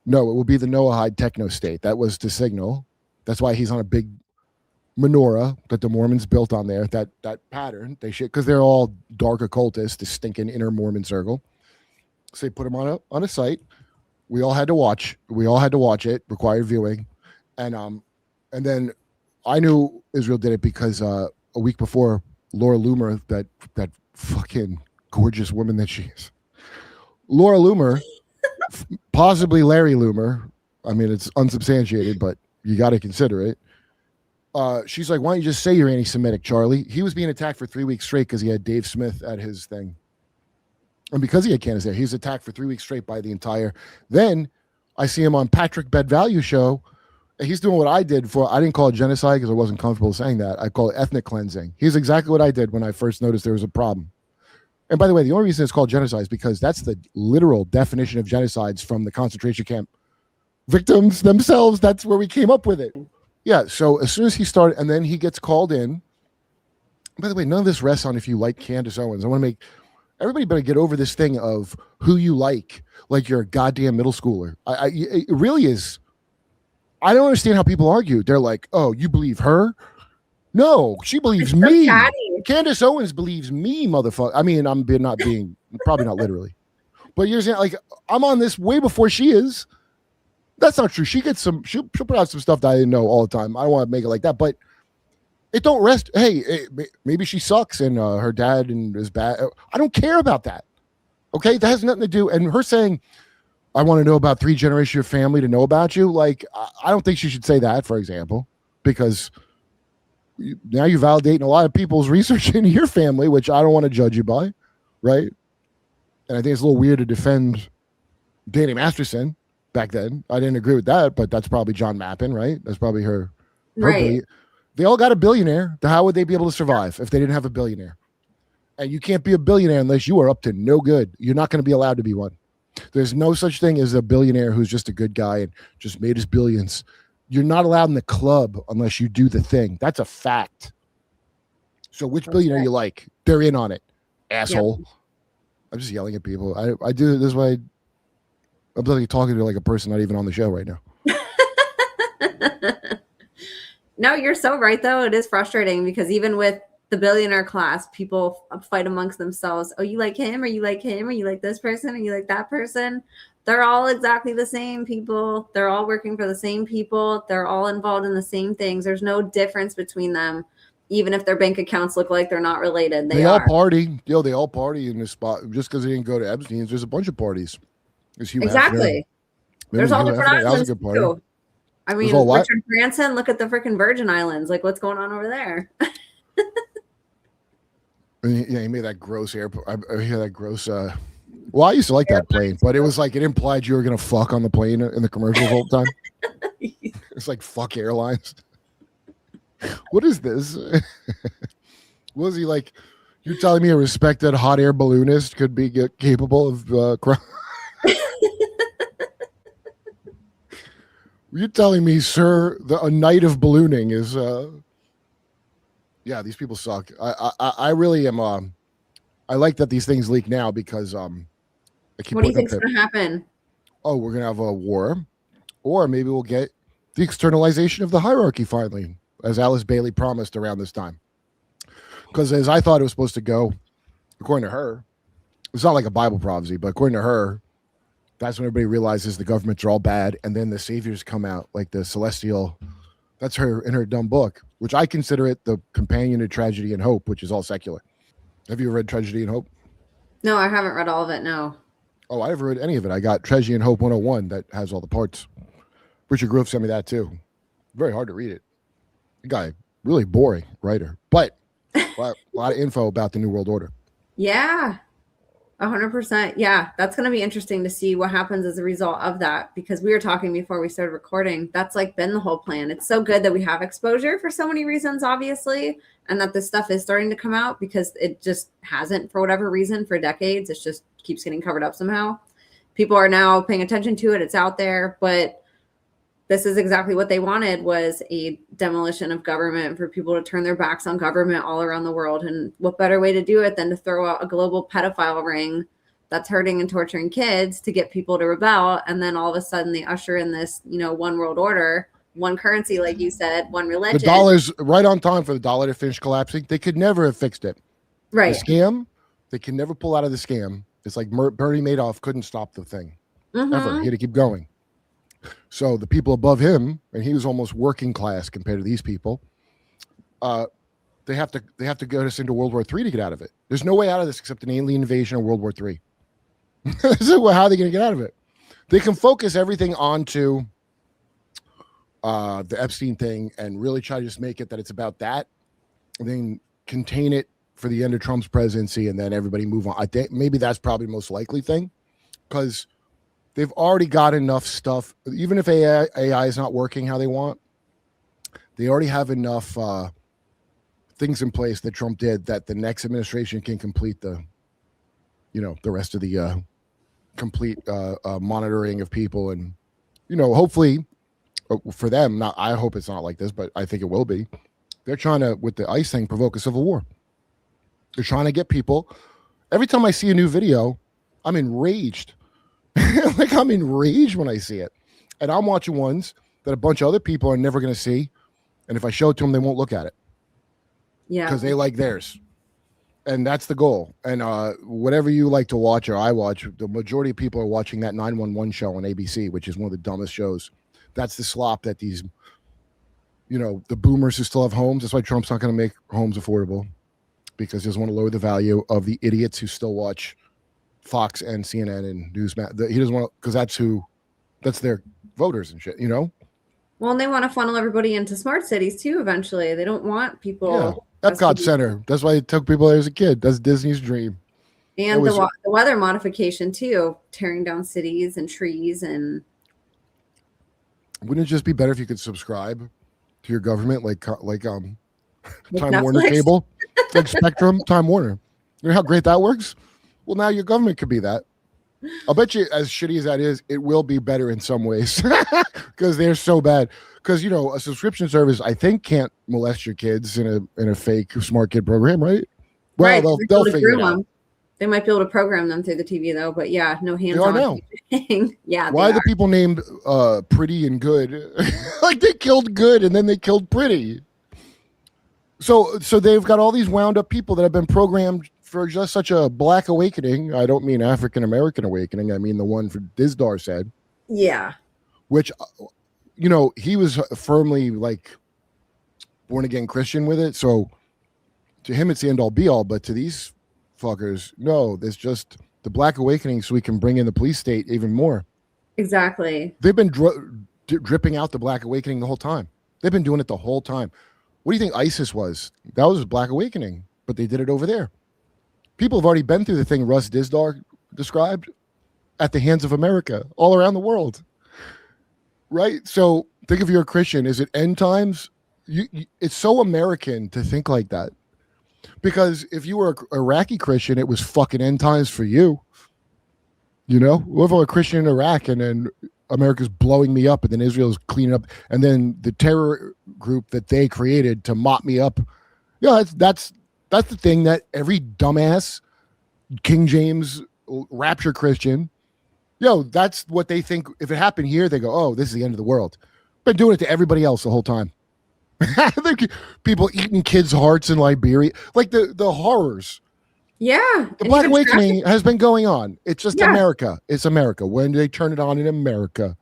No, it will be the Noahide technostate. That was to signal. That's why he's on a big menorah that the Mormons built on there. That pattern they should, because they're all dark occultists, the stinking inner Mormon circle. So they put him on a site. We all had to watch. It, required viewing, and then I knew Israel did it because a week before, Laura Loomer, that fucking gorgeous woman that she is, Laura Loomer, possibly Larry Loomer. I mean, it's unsubstantiated, but you got to consider it. She's like, why don't you just say you're anti-Semitic, Charlie? He was being attacked for 3 weeks straight because he had Dave Smith at his thing. And because he had Candace there, he was attacked for 3 weeks straight by the entire. Then I see him on Patrick Bedvalue show. And he's doing what I did for, I didn't call it genocide because I wasn't comfortable saying that. I call it ethnic cleansing. He's exactly what I did when I first noticed there was a problem. And by the way, the only reason it's called genocide is because that's the literal definition of genocides from the concentration camp victims themselves. That's where we came up with it. Yeah, so as soon as he started, and then he gets called in. By the way, none of this rests on if you like Candace Owens. I want to make everybody better get over this thing of who you like you're a goddamn middle schooler. It really is. I don't understand how people argue. They're like, oh, you believe her? No, she believes me. Candace Owens believes me, motherfucker. I mean, I'm not being, probably not literally. But you're saying, like, I'm on this way before she is. That's not true. She gets she'll put out some stuff that I didn't know all the time. I don't want to make it like that, but it don't rest. Hey, maybe she sucks and her dad is bad. I don't care about that. Okay, that has nothing to do. And her saying, I want to know about 3 generations of your family to know about you. Like, I don't think she should say that, for example, because now you're validating a lot of people's research into your family, which I don't want to judge you by, right? And I think it's a little weird to defend Danny Masterson back then. I didn't agree with that, but that's probably John Mappin, right? That's probably her right. They all got a billionaire. How would they be able to survive if they didn't have a billionaire? And you can't be a billionaire unless you are up to no good. You're not going to be allowed to be one. There's no such thing as a billionaire who's just a good guy and just made his billions. You're not allowed in the club unless you do the thing. That's a fact. So which billionaire you like? They're in on it, asshole. Yeah. I'm just yelling at people. I do it this way. I'm literally talking to like a person not even on the show right now. No, you're so right, though. It is frustrating because even with the billionaire class, people fight amongst themselves. Oh, you like him, or you like him, or you like this person, or you like that person. They're all exactly the same people. They're all working for the same people. They're all involved in the same things. There's no difference between them, even if their bank accounts look like they're not related. They all party. They all party in this spot. Just because they didn't go to Epstein's, there's a bunch of parties. Exactly. There's all different islands too. I mean, Richard Branson, look at the freaking Virgin Islands. Like, what's going on over there? Yeah, he made that gross airport. I hear that gross. Well, I used to like that plane, but it was like it implied you were gonna fuck on the plane in the commercials all the time. It's like fuck airlines. What is this? Was he like? You're telling me a respected hot air balloonist could be capable of crime? You're telling me, sir, a night of ballooning is yeah, these people suck. I really am I like that these things leak now because I keep What do you putting think's going to happen? oh, we're gonna have a war, or maybe we'll get the externalization of the hierarchy finally, as Alice Bailey promised around this time. Because as I thought it was supposed to go, according to her, it's not like a Bible prophecy, but according to her, that's when everybody realizes the governments are all bad, and then the saviors come out, like the celestial. That's her in her dumb book, which I consider it the companion to Tragedy and Hope, which is all secular. Have you read Tragedy and Hope? No, I haven't read all of it. No. Oh, I haven't read any of it. I got Tragedy and Hope 101 that has all the parts. Richard Grove sent me that too. Very hard to read it. The guy, really boring writer, but a lot of info about the New World Order. Yeah. 100%. Yeah, that's going to be interesting to see what happens as a result of that, because we were talking before we started recording. That's like been the whole plan. It's so good that we have exposure for so many reasons, obviously, and that this stuff is starting to come out, because it just hasn't for whatever reason for decades. It just keeps getting covered up somehow. People are now paying attention to it. It's out there, but this is exactly what they wanted, was a demolition of government, for people to turn their backs on government all around the world. And what better way to do it than to throw out a global pedophile ring that's hurting and torturing kids to get people to rebel. And then all of a sudden they usher in this, one world order, one currency, like you said, one religion. The dollar's right on time for the dollar to finish collapsing. They could never have fixed it. Right. The scam, they can never pull out of the scam. It's like Bernie Madoff couldn't stop the thing. Ever. He had to keep going. So the people above him, and he was almost working class compared to these people, they have to get us into World War III to get out of it. There's no way out of this except an alien invasion or World War III. So how are they going to get out of it? They can focus everything onto the Epstein thing and really try to just make it that it's about that, and then contain it for the end of Trump's presidency, and then everybody move on. I think maybe that's probably the most likely thing, because they've already got enough stuff. Even if AI is not working how they want, they already have enough things in place that Trump did that the next administration can complete the rest of the complete monitoring of people. And, hopefully for them, I hope it's not like this, but I think it will be. They're trying to, with the ICE thing, provoke a civil war. They're trying to get people. Every time I see a new video, I'm enraged. Like, I'm enraged when I see it. And I'm watching ones that a bunch of other people are never going to see. And if I show it to them, they won't look at it. Yeah. Because they like theirs. And that's the goal. And whatever you like to watch or I watch, the majority of people are watching that 911 show on ABC, which is one of the dumbest shows. That's the slop that these, the boomers who still have homes. That's why Trump's not going to make homes affordable, because he doesn't want to lower the value of the idiots who still watch Fox and CNN and Newsmax. He doesn't want to, because that's their voters and shit, Well, and they want to funnel everybody into smart cities too eventually. They don't want people. Yeah, Epcot Center. That's why it took people there as a kid. That's Disney's dream. And the weather modification too, tearing down cities and trees. And wouldn't it just be better if you could subscribe to your government, like Time Netflix? Warner cable, like Spectrum, Time Warner? You know how great that works? Well, now your government could be that. I'll bet you, as shitty as that is, it will be better in some ways, because they're so bad. Because a subscription service, I think, can't molest your kids in a fake smart kid program, right? Well, right, they'll figure it out. They might be able to program them through the TV though, but yeah, no hands on. Yeah. Why are the people named Pretty and Good? Like, they killed Good and then they killed Pretty. So they've got all these wound up people that have been programmed for just such a black awakening. I don't mean African American awakening. I mean the one for Dizdar said. Yeah. Which, he was firmly like born again Christian with it. So to him, it's the end all be all. But to these fuckers, no, there's just the black awakening, so we can bring in the police state even more. Exactly. They've been dripping out the black awakening the whole time. They've been doing it the whole time. What do you think ISIS was? That was a black awakening, but they did it over there. People have already been through the thing Russ Dizdar described at the hands of America all around the world. Right? So think if you're a Christian, is it end times? It's so American to think like that. Because if you were a Iraqi Christian, it was fucking end times for you. You know, what if I'm a Christian in Iraq and then America's blowing me up and then Israel's cleaning up and then the terror group that they created to mop me up. Yeah, that's the thing that every dumbass King James rapture Christian, that's what they think. If it happened here, they go, oh, this is the end of the world. Been doing it to everybody else the whole time. People eating kids' hearts in Liberia, like the horrors. Yeah. The Black Awakening has been going on. It's just America. It's America. When do they turn it on in America?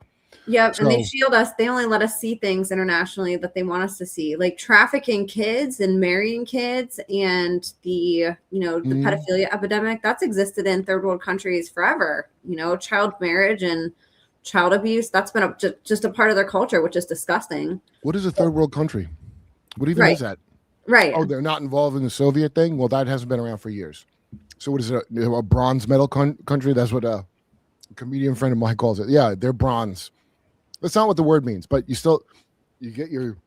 Yep. And they shield us. They only let us see things internationally that they want us to see, like trafficking kids and marrying kids and the pedophilia epidemic that's existed in third world countries forever. Child marriage and child abuse. That's been just a part of their culture, which is disgusting. What is a third world country? What even is that? Right. Oh, they're not involved in the Soviet thing? Well, that hasn't been around for years. So what is it? A bronze medal country? That's what a comedian friend of mine calls it. Yeah, they're bronze. That's not what the word means, but you get your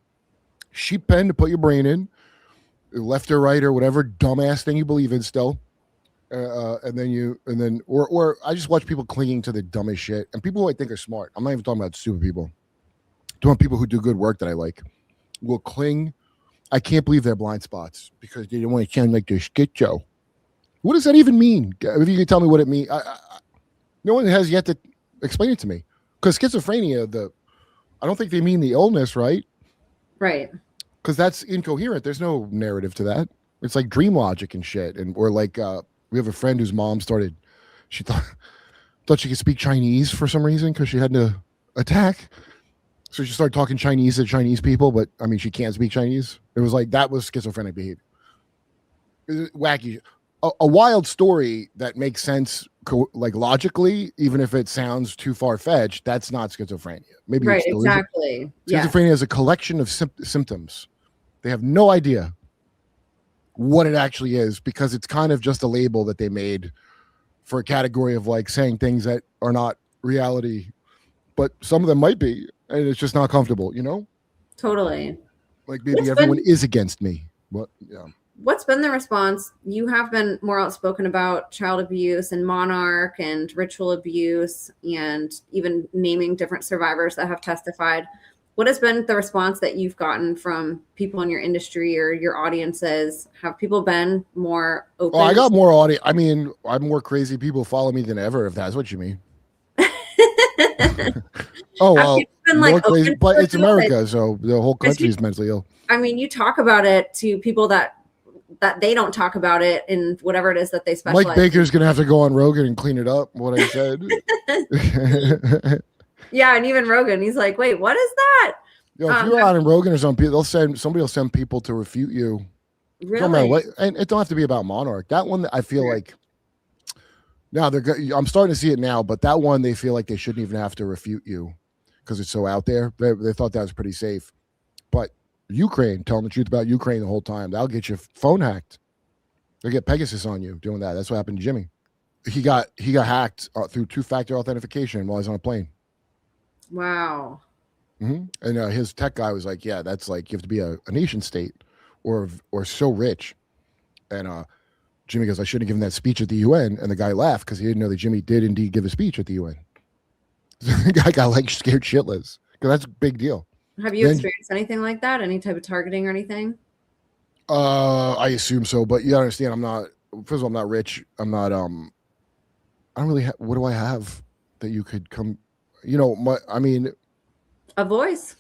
sheep pen to put your brain in, left or right or whatever dumbass thing you believe in still. And then I just watch people clinging to the dumbest shit and people who I think are smart. I'm not even talking about stupid people. I'm talking about people who do good work that I like will cling. I can't believe they're blind spots because they don't want to sound like they're schizo. What does that even mean? If you can tell me what it means, no one has yet to explain it to me. Because schizophrenia, I don't think they mean the illness, right? Right. Because that's incoherent. There's no narrative to that. It's like dream logic and shit. Or like we have a friend whose mom she thought she could speak Chinese for some reason because she had to attack. So she started talking Chinese to Chinese people, but I mean, she can't speak Chinese. It was like, that was schizophrenic behavior. Wacky. A wild story that makes sense, like logically, even if it sounds too far-fetched, that's not schizophrenia. Maybe right, exactly. Schizophrenia is a collection of symptoms. They have no idea what it actually is because it's kind of just a label that they made for a category of like saying things that are not reality, but some of them might be, and it's just not comfortable, Totally. Like maybe everyone is against me. But yeah. What's been the response? You have been more outspoken about child abuse and monarch and ritual abuse and even naming different survivors that have testified. What has been the response that you've gotten from people in your industry or your audiences? Have people been more open? Oh, I got more audience. I mean, I'm more crazy people follow me than ever, if that's what you mean. Oh, well, more crazy, but it's America, so the whole country is mentally ill. I mean, you talk about it to people that they don't talk about it in whatever it is that they specialize Mike Baker's going to have to go on Rogan and clean it up, what I said. Yeah, and even Rogan, he's like, wait, what is that? Yo, if you're on Rogan or something, somebody will send people to refute you. Really? No matter what, and it don't have to be about Monarch. That one, I feel like, now I'm starting to see it now, but that one, they feel like they shouldn't even have to refute you because it's so out there. They thought that was pretty safe. But Ukraine, telling the truth about Ukraine the whole time, that'll get your phone hacked. They'll get Pegasus on you doing that. That's what happened to Jimmy. He got hacked through two-factor authentication while he's on a plane. Wow. Mm-hmm. And his tech guy was like, yeah, that's like, you have to be a nation state or so rich. And Jimmy goes, I shouldn't have given that speech at the UN. And the guy laughed because he didn't know that Jimmy did indeed give a speech at the UN. The guy got like scared shitless because that's a big deal. Have you experienced anything like that? Any type of targeting or anything? I assume so, but you understand, first of all, I'm not rich. I'm not, I don't really what do I have that you could come, a voice.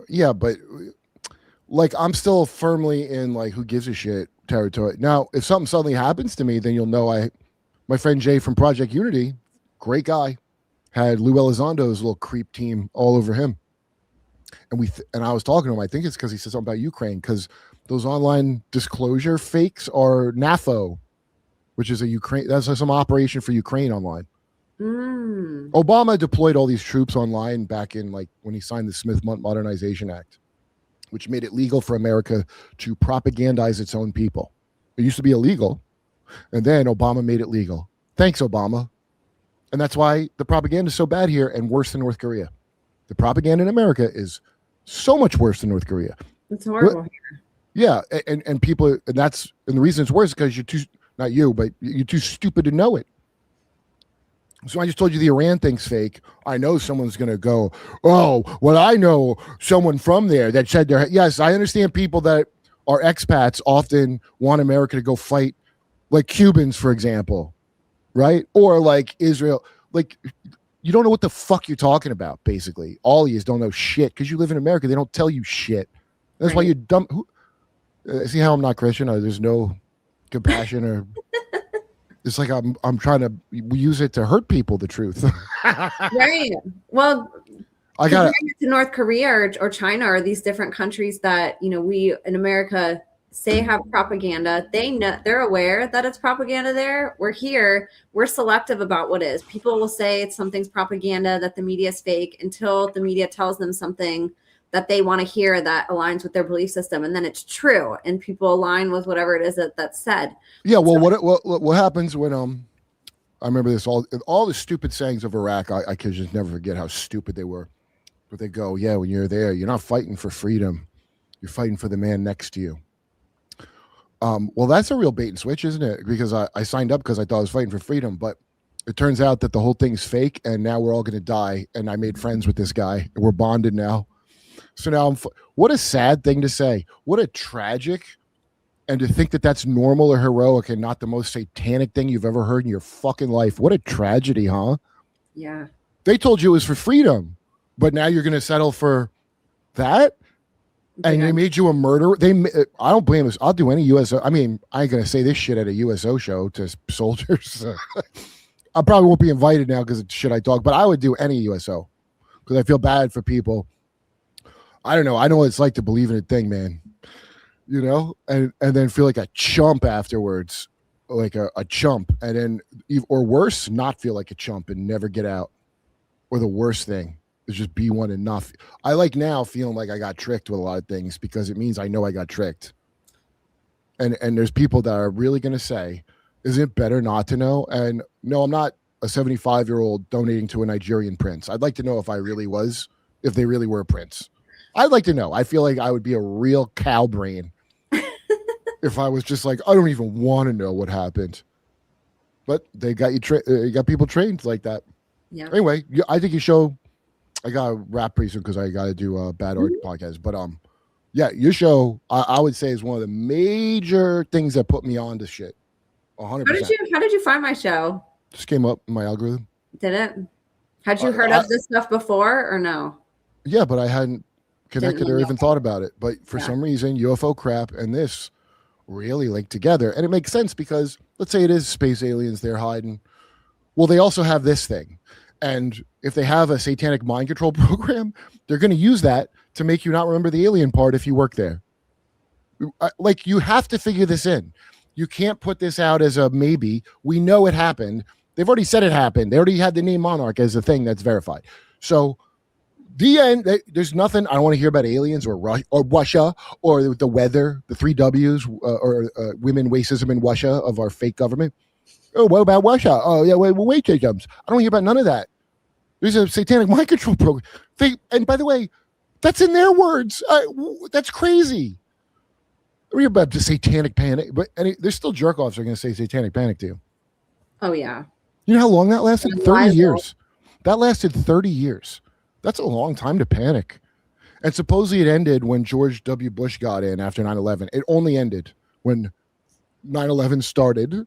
Yeah, but like I'm still firmly in like who gives a shit territory. Now, if something suddenly happens to me, then you'll know my friend Jay from Project Unity, great guy, had Lou Elizondo's little creep team all over him. And I was talking to him, I think it's because he said something about Ukraine, because those online disclosure fakes are NAFO, which is that's some operation for Ukraine online. Obama deployed all these troops online back in like when he signed the Smith Modernization Act, which made it legal for America to propagandize its own people. It used to be illegal, and then Obama made it legal. Thanks, Obama. And that's why the propaganda is so bad here and worse than North Korea. The propaganda in America is so much worse than North Korea. It's horrible here. Yeah, and people, and the reason it's worse is because you're too, not you, but you're too stupid to know it. So I just told you the Iran thing's fake. I know someone's going to go, oh, well, I know someone from there that said yes, I understand people that are expats often want America to go fight, like Cubans, for example, right? Or like Israel. Like, you don't know what the fuck you're talking about, basically. All of you don't know shit because you live in America. They don't tell you shit. That's why you're dumb. See how I'm not Christian? There's no compassion or... It's like I'm trying to use it to hurt people. The truth, right? Well, I got to North Korea or China or these different countries that we in America say have propaganda. They know, they're aware that it's propaganda there. We're here. We're selective about what is. People will say something's propaganda, that the media is fake, until the media tells them something that they want to hear that aligns with their belief system, and then it's true, and people align with whatever it is that's said. Yeah, well, what happens when I remember this all the stupid sayings of Iraq. I could just never forget how stupid they were. But they go, yeah, when you're there, you're not fighting for freedom, you're fighting for the man next to you. Well, that's a real bait and switch, isn't it? Because I signed up because I thought I was fighting for freedom, but it turns out that the whole thing's fake, and now we're all going to die. And I made friends with this guy, and we're bonded now. So now what a sad thing to say. What a tragic, and to think that that's normal or heroic and not the most satanic thing you've ever heard in your fucking life. What a tragedy, huh? Yeah. They told you it was for freedom, but now you're going to settle for that? And they made you a murderer? I don't blame us. I'll do any USO. I mean, I ain't going to say this shit at a USO show to soldiers. I probably won't be invited now because it's shit I talk, but I would do any USO because I feel bad for people. I don't know. I know what it's like to believe in a thing, man. And then feel like a chump afterwards, like a chump, and then, or worse, not feel like a chump and never get out. Or the worst thing is just be one enough. I like now feeling like I got tricked with a lot of things because it means I know I got tricked. And there's people that are really going to say, isn't it better not to know? And no, I'm not a 75-year-old donating to a Nigerian prince. I'd like to know if they really were a prince. I'd like to know. I feel like I would be a real cow brain if I was just like, I don't even want to know what happened. But they got you got people trained like that. Yeah. Anyway, I think I got to wrap pretty soon because I got to do a Bad Art podcast. But yeah, your show I would say is one of the major things that put me on to shit. 100%. How did you find my show? Just came up in my algorithm. Did it? Had you heard of this stuff before or no? Yeah, but I hadn't connected or even thought about it. But for some reason, UFO crap and this really link together. And it makes sense because let's say it is space aliens they're hiding. Well, they also have this thing. And if they have a satanic mind control program, they're going to use that to make you not remember the alien part if you work there. Like, you have to figure this in. You can't put this out as a maybe. We know it happened. They've already said it happened. They already had the name Monarch as a thing that's verified. So the end, there's nothing. I don't want to hear about aliens or Russia or the weather, the 3 W's or women racism in Russia of our fake government. Oh, what about Russia? Oh, yeah, wait, Jacobs. I don't hear about none of that. There's a satanic mind control program. And by the way, that's in their words. That's crazy. I read about the satanic panic, but there's still jerk offs are going to say satanic panic to you. Oh, yeah. You know how long that lasted? 30 years. That lasted 30 years. That's a long time to panic. And supposedly it ended when George W. Bush got in after 9/11. It only ended when 9/11 started.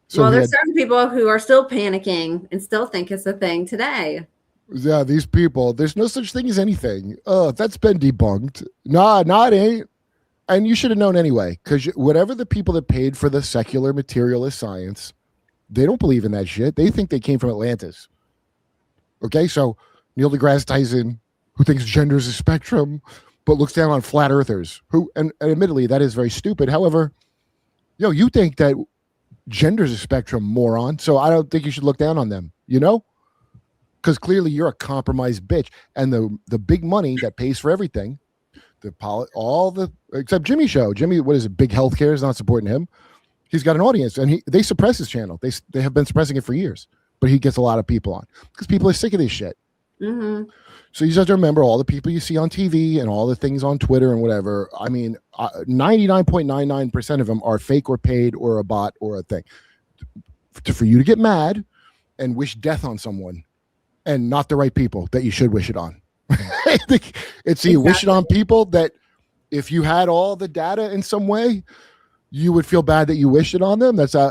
So well, there's certain people who are still panicking and still think it's a thing today. Yeah, these people, there's no such thing as anything. That's been debunked. Nah, it ain't. And you should have known anyway, because whatever the people that paid for the secular materialist science, they don't believe in that shit. They think they came from Atlantis. Okay, so Neil deGrasse Tyson, who thinks gender is a spectrum, but looks down on flat earthers, and admittedly, that is very stupid. However, you think that gender is a spectrum, moron, so I don't think you should look down on them, because clearly you're a compromised bitch. And the big money that pays for everything, except Jimmy show. Jimmy, what is it? Big Healthcare is not supporting him. He's got an audience, and they suppress his channel. They have been suppressing it for years, but he gets a lot of people on because people are sick of this shit. Mm-hmm. So you just have to remember all the people you see on TV and all the things on Twitter and whatever. I mean, 99.99% of them are fake or paid or a bot or a thing. For you to get mad and wish death on someone and not the right people that you should wish it on. It's you wish it on people that if you had all the data in some way, you would feel bad that you wished it on them. That's how,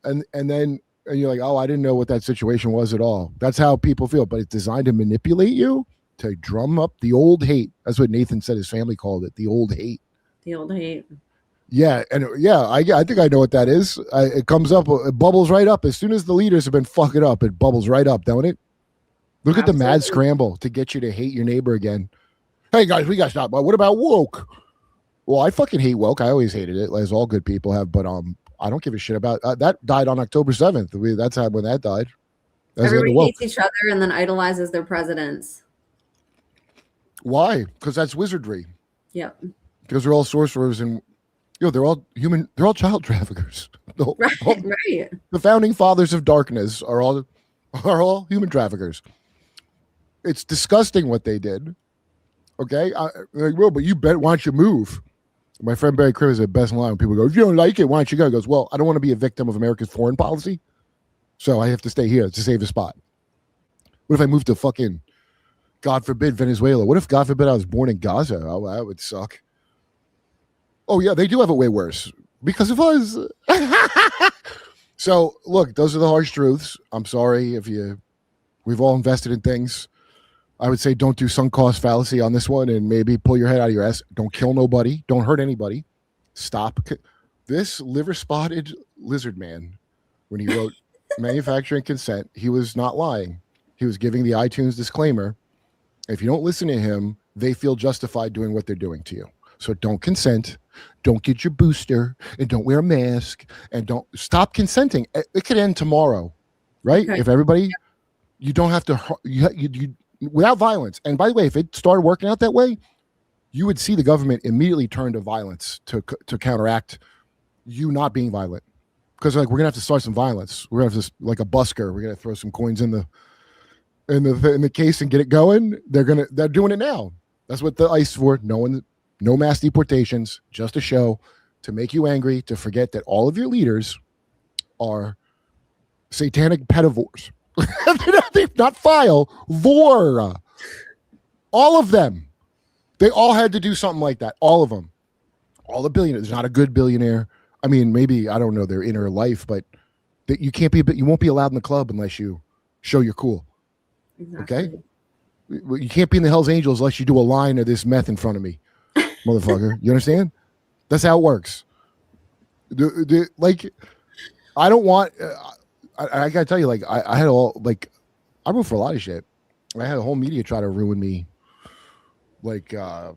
and then you're like, oh, I didn't know what that situation was at all. That's how people feel, but it's designed to manipulate you, to drum up the old hate. That's what Nathan said his family called it, the old hate. The old hate. Yeah, and I think I know what that is. It comes up, it bubbles right up. As soon as the leaders have been fucking up, it bubbles right up, don't it? Look at the mad scramble to get you to hate your neighbor again. Hey, guys, we got to stop. What about woke? Well, I fucking hate woke. I always hated it, as all good people have, but I don't give a shit about that. Died on October 7th. That's how when that died. Everybody hates each other and then idolizes their presidents. Why? Because that's wizardry. Yep. Because they're all sorcerers and they're all human. They're all child traffickers. Right. The founding fathers of darkness are all human traffickers. It's disgusting what they did. Okay, like, well, but you bet. Why don't you move? My friend Barry Cribb is the best line when people go, if you don't like it, why don't you go? He goes, well, I don't want to be a victim of America's foreign policy, so I have to stay here to save a spot. What if I moved to fucking, God forbid, Venezuela? What if, God forbid, I was born in Gaza? Oh, that would suck. Oh, yeah, they do have it way worse because of us. So, look, those are the harsh truths. I'm sorry if we've all invested in things. I would say don't do sunk cost fallacy on this one and maybe pull your head out of your ass. Don't kill nobody. Don't hurt anybody. Stop. This liver-spotted lizard man, when he wrote manufacturing consent, he was not lying. He was giving the iTunes disclaimer. If you don't listen to him, they feel justified doing what they're doing to you. So don't consent. Don't get your booster and don't wear a mask and don't stop consenting. It could end tomorrow, right? Okay. If everybody, you don't have to, you without violence. And by the way, if it started working out that way, you would see the government immediately turn to violence to counteract you not being violent. Because like we're gonna have to start some violence. We're gonna have to, like a busker. We're gonna throw some coins in the case and get it going. They're doing it now. That's what the ICE is for. No mass deportations, just a show to make you angry, to forget that all of your leaders are satanic pedivores. They not file, vor. All of them. They all had to do something like that. All of them. All the billionaires. There's not a good billionaire. I mean, maybe, I don't know their inner life, but that you won't be allowed in the club unless you show you're cool. Exactly. Okay? You can't be in the Hells Angels unless you do a line of this meth in front of me. Motherfucker. You understand? That's how it works. Like, I don't want... I gotta tell you, like, I had all, like, I root for a lot of shit. I had a whole media try to ruin me. Like, now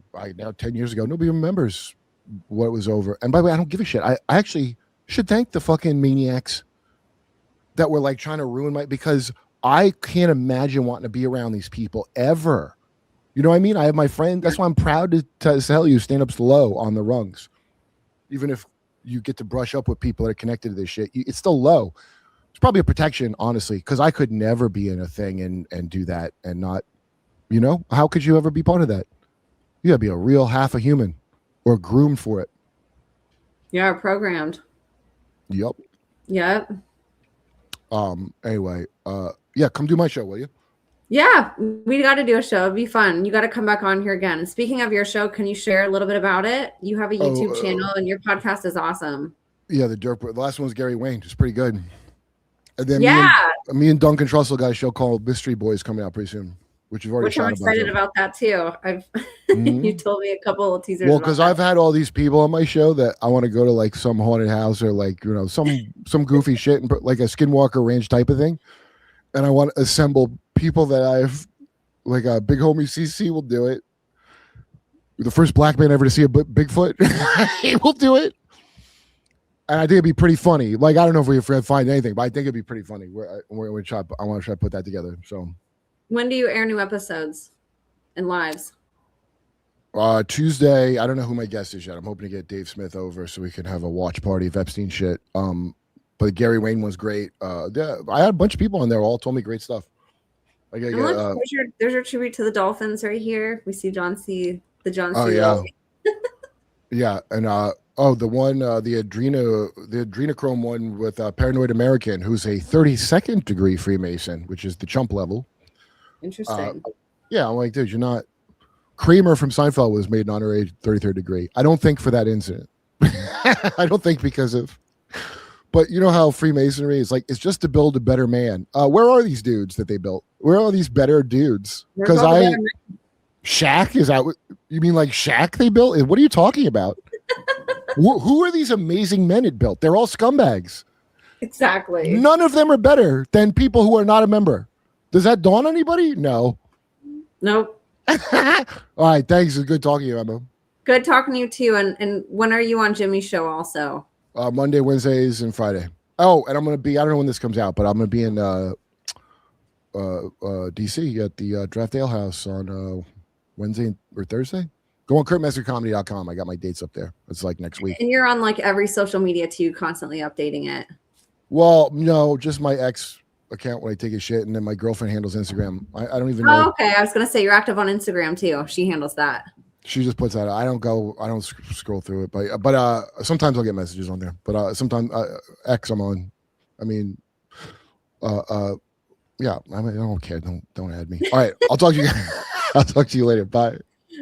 10 years ago, nobody remembers what was over. And by the way, I don't give a shit. I actually should thank the fucking maniacs that were like trying to ruin because I can't imagine wanting to be around these people ever. You know what I mean? I have my friend. That's why I'm proud to tell you, stand up slow on the rungs. Even if you get to brush up with people that are connected to this shit, it's still low. It's probably a protection, honestly, because I could never be in a thing and do that and not, how could you ever be part of that? You gotta be a real half a human or groomed for it. Yeah, programmed. Yep. Yep. Anyway, yeah, come do my show, will you? Yeah, we got to do a show. It'd be fun. You got to come back on here again. And speaking of your show, can you share a little bit about it? You have a YouTube channel and your podcast is awesome. Yeah, the Derp. The last one was Gary Wayne. It's pretty good. And then me and Duncan Trussell got a show called Mystery Boys coming out pretty soon, which you've already shot about. I'm excited about that too. You told me a couple of teasers. Well, because I've had all these people on my show that I want to go to like some haunted house or like some goofy shit and like a Skinwalker Ranch type of thing, and I want to assemble people that I've like a big homie CC will do it. The first black man ever to see a Bigfoot, he will do it. And I think it'd be pretty funny. Like, I don't know if we find anything, but I think it'd be pretty funny. I want to try to put that together. So, when do you air new episodes and lives? Tuesday. I don't know who my guest is yet. I'm hoping to get Dave Smith over so we can have a watch party of Epstein shit. But Gary Wayne was great. I had a bunch of people on there. All told me great stuff. I gotta And get. look, there's your tribute to the dolphins right here. We see John C. The John C. Oh yeah, Lilly. yeah, and the one the adrenochrome one with Paranoid American, who's a 32nd degree Freemason, which is the chump level. Interesting. Yeah, I'm like, dude, you're not. Kramer from Seinfeld was made an honorary 33rd degree. I don't think for that incident. I don't think because of. But you know how Freemasonry is like, it's just to build a better man. Where are these dudes that they built? Where are these better dudes? Because Shaq, is that what you mean? Like Shaq they built? What are you talking about? Who are these amazing men it built? They're all scumbags. Exactly. None of them are better than people who are not a member. Does that dawn on anybody? No. Nope. All right. Thanks. It's good talking to you, Emma. Good talking to you too. And when are you on Jimmy's show also? Monday, Wednesdays, and Friday. Oh, and I'm going to be, I don't know when this comes out, but I'm going to be in DC at the Draft Ale House on Wednesday or Thursday. Go on kurtmetzgercomedy.com. I got my dates up there. It's like next week. And you're on like every social media too, constantly updating it. Well, no, just my ex account when I take a shit, and then my girlfriend handles Instagram. I don't even know. Oh, okay. I was going to say you're active on Instagram too. She handles that. She just puts that. I don't scroll through it, but sometimes I'll get messages on there. But sometimes X I'm on. I mean, yeah. I don't care. Don't add me. All right. I'll talk to you. I'll talk to you later. Bye.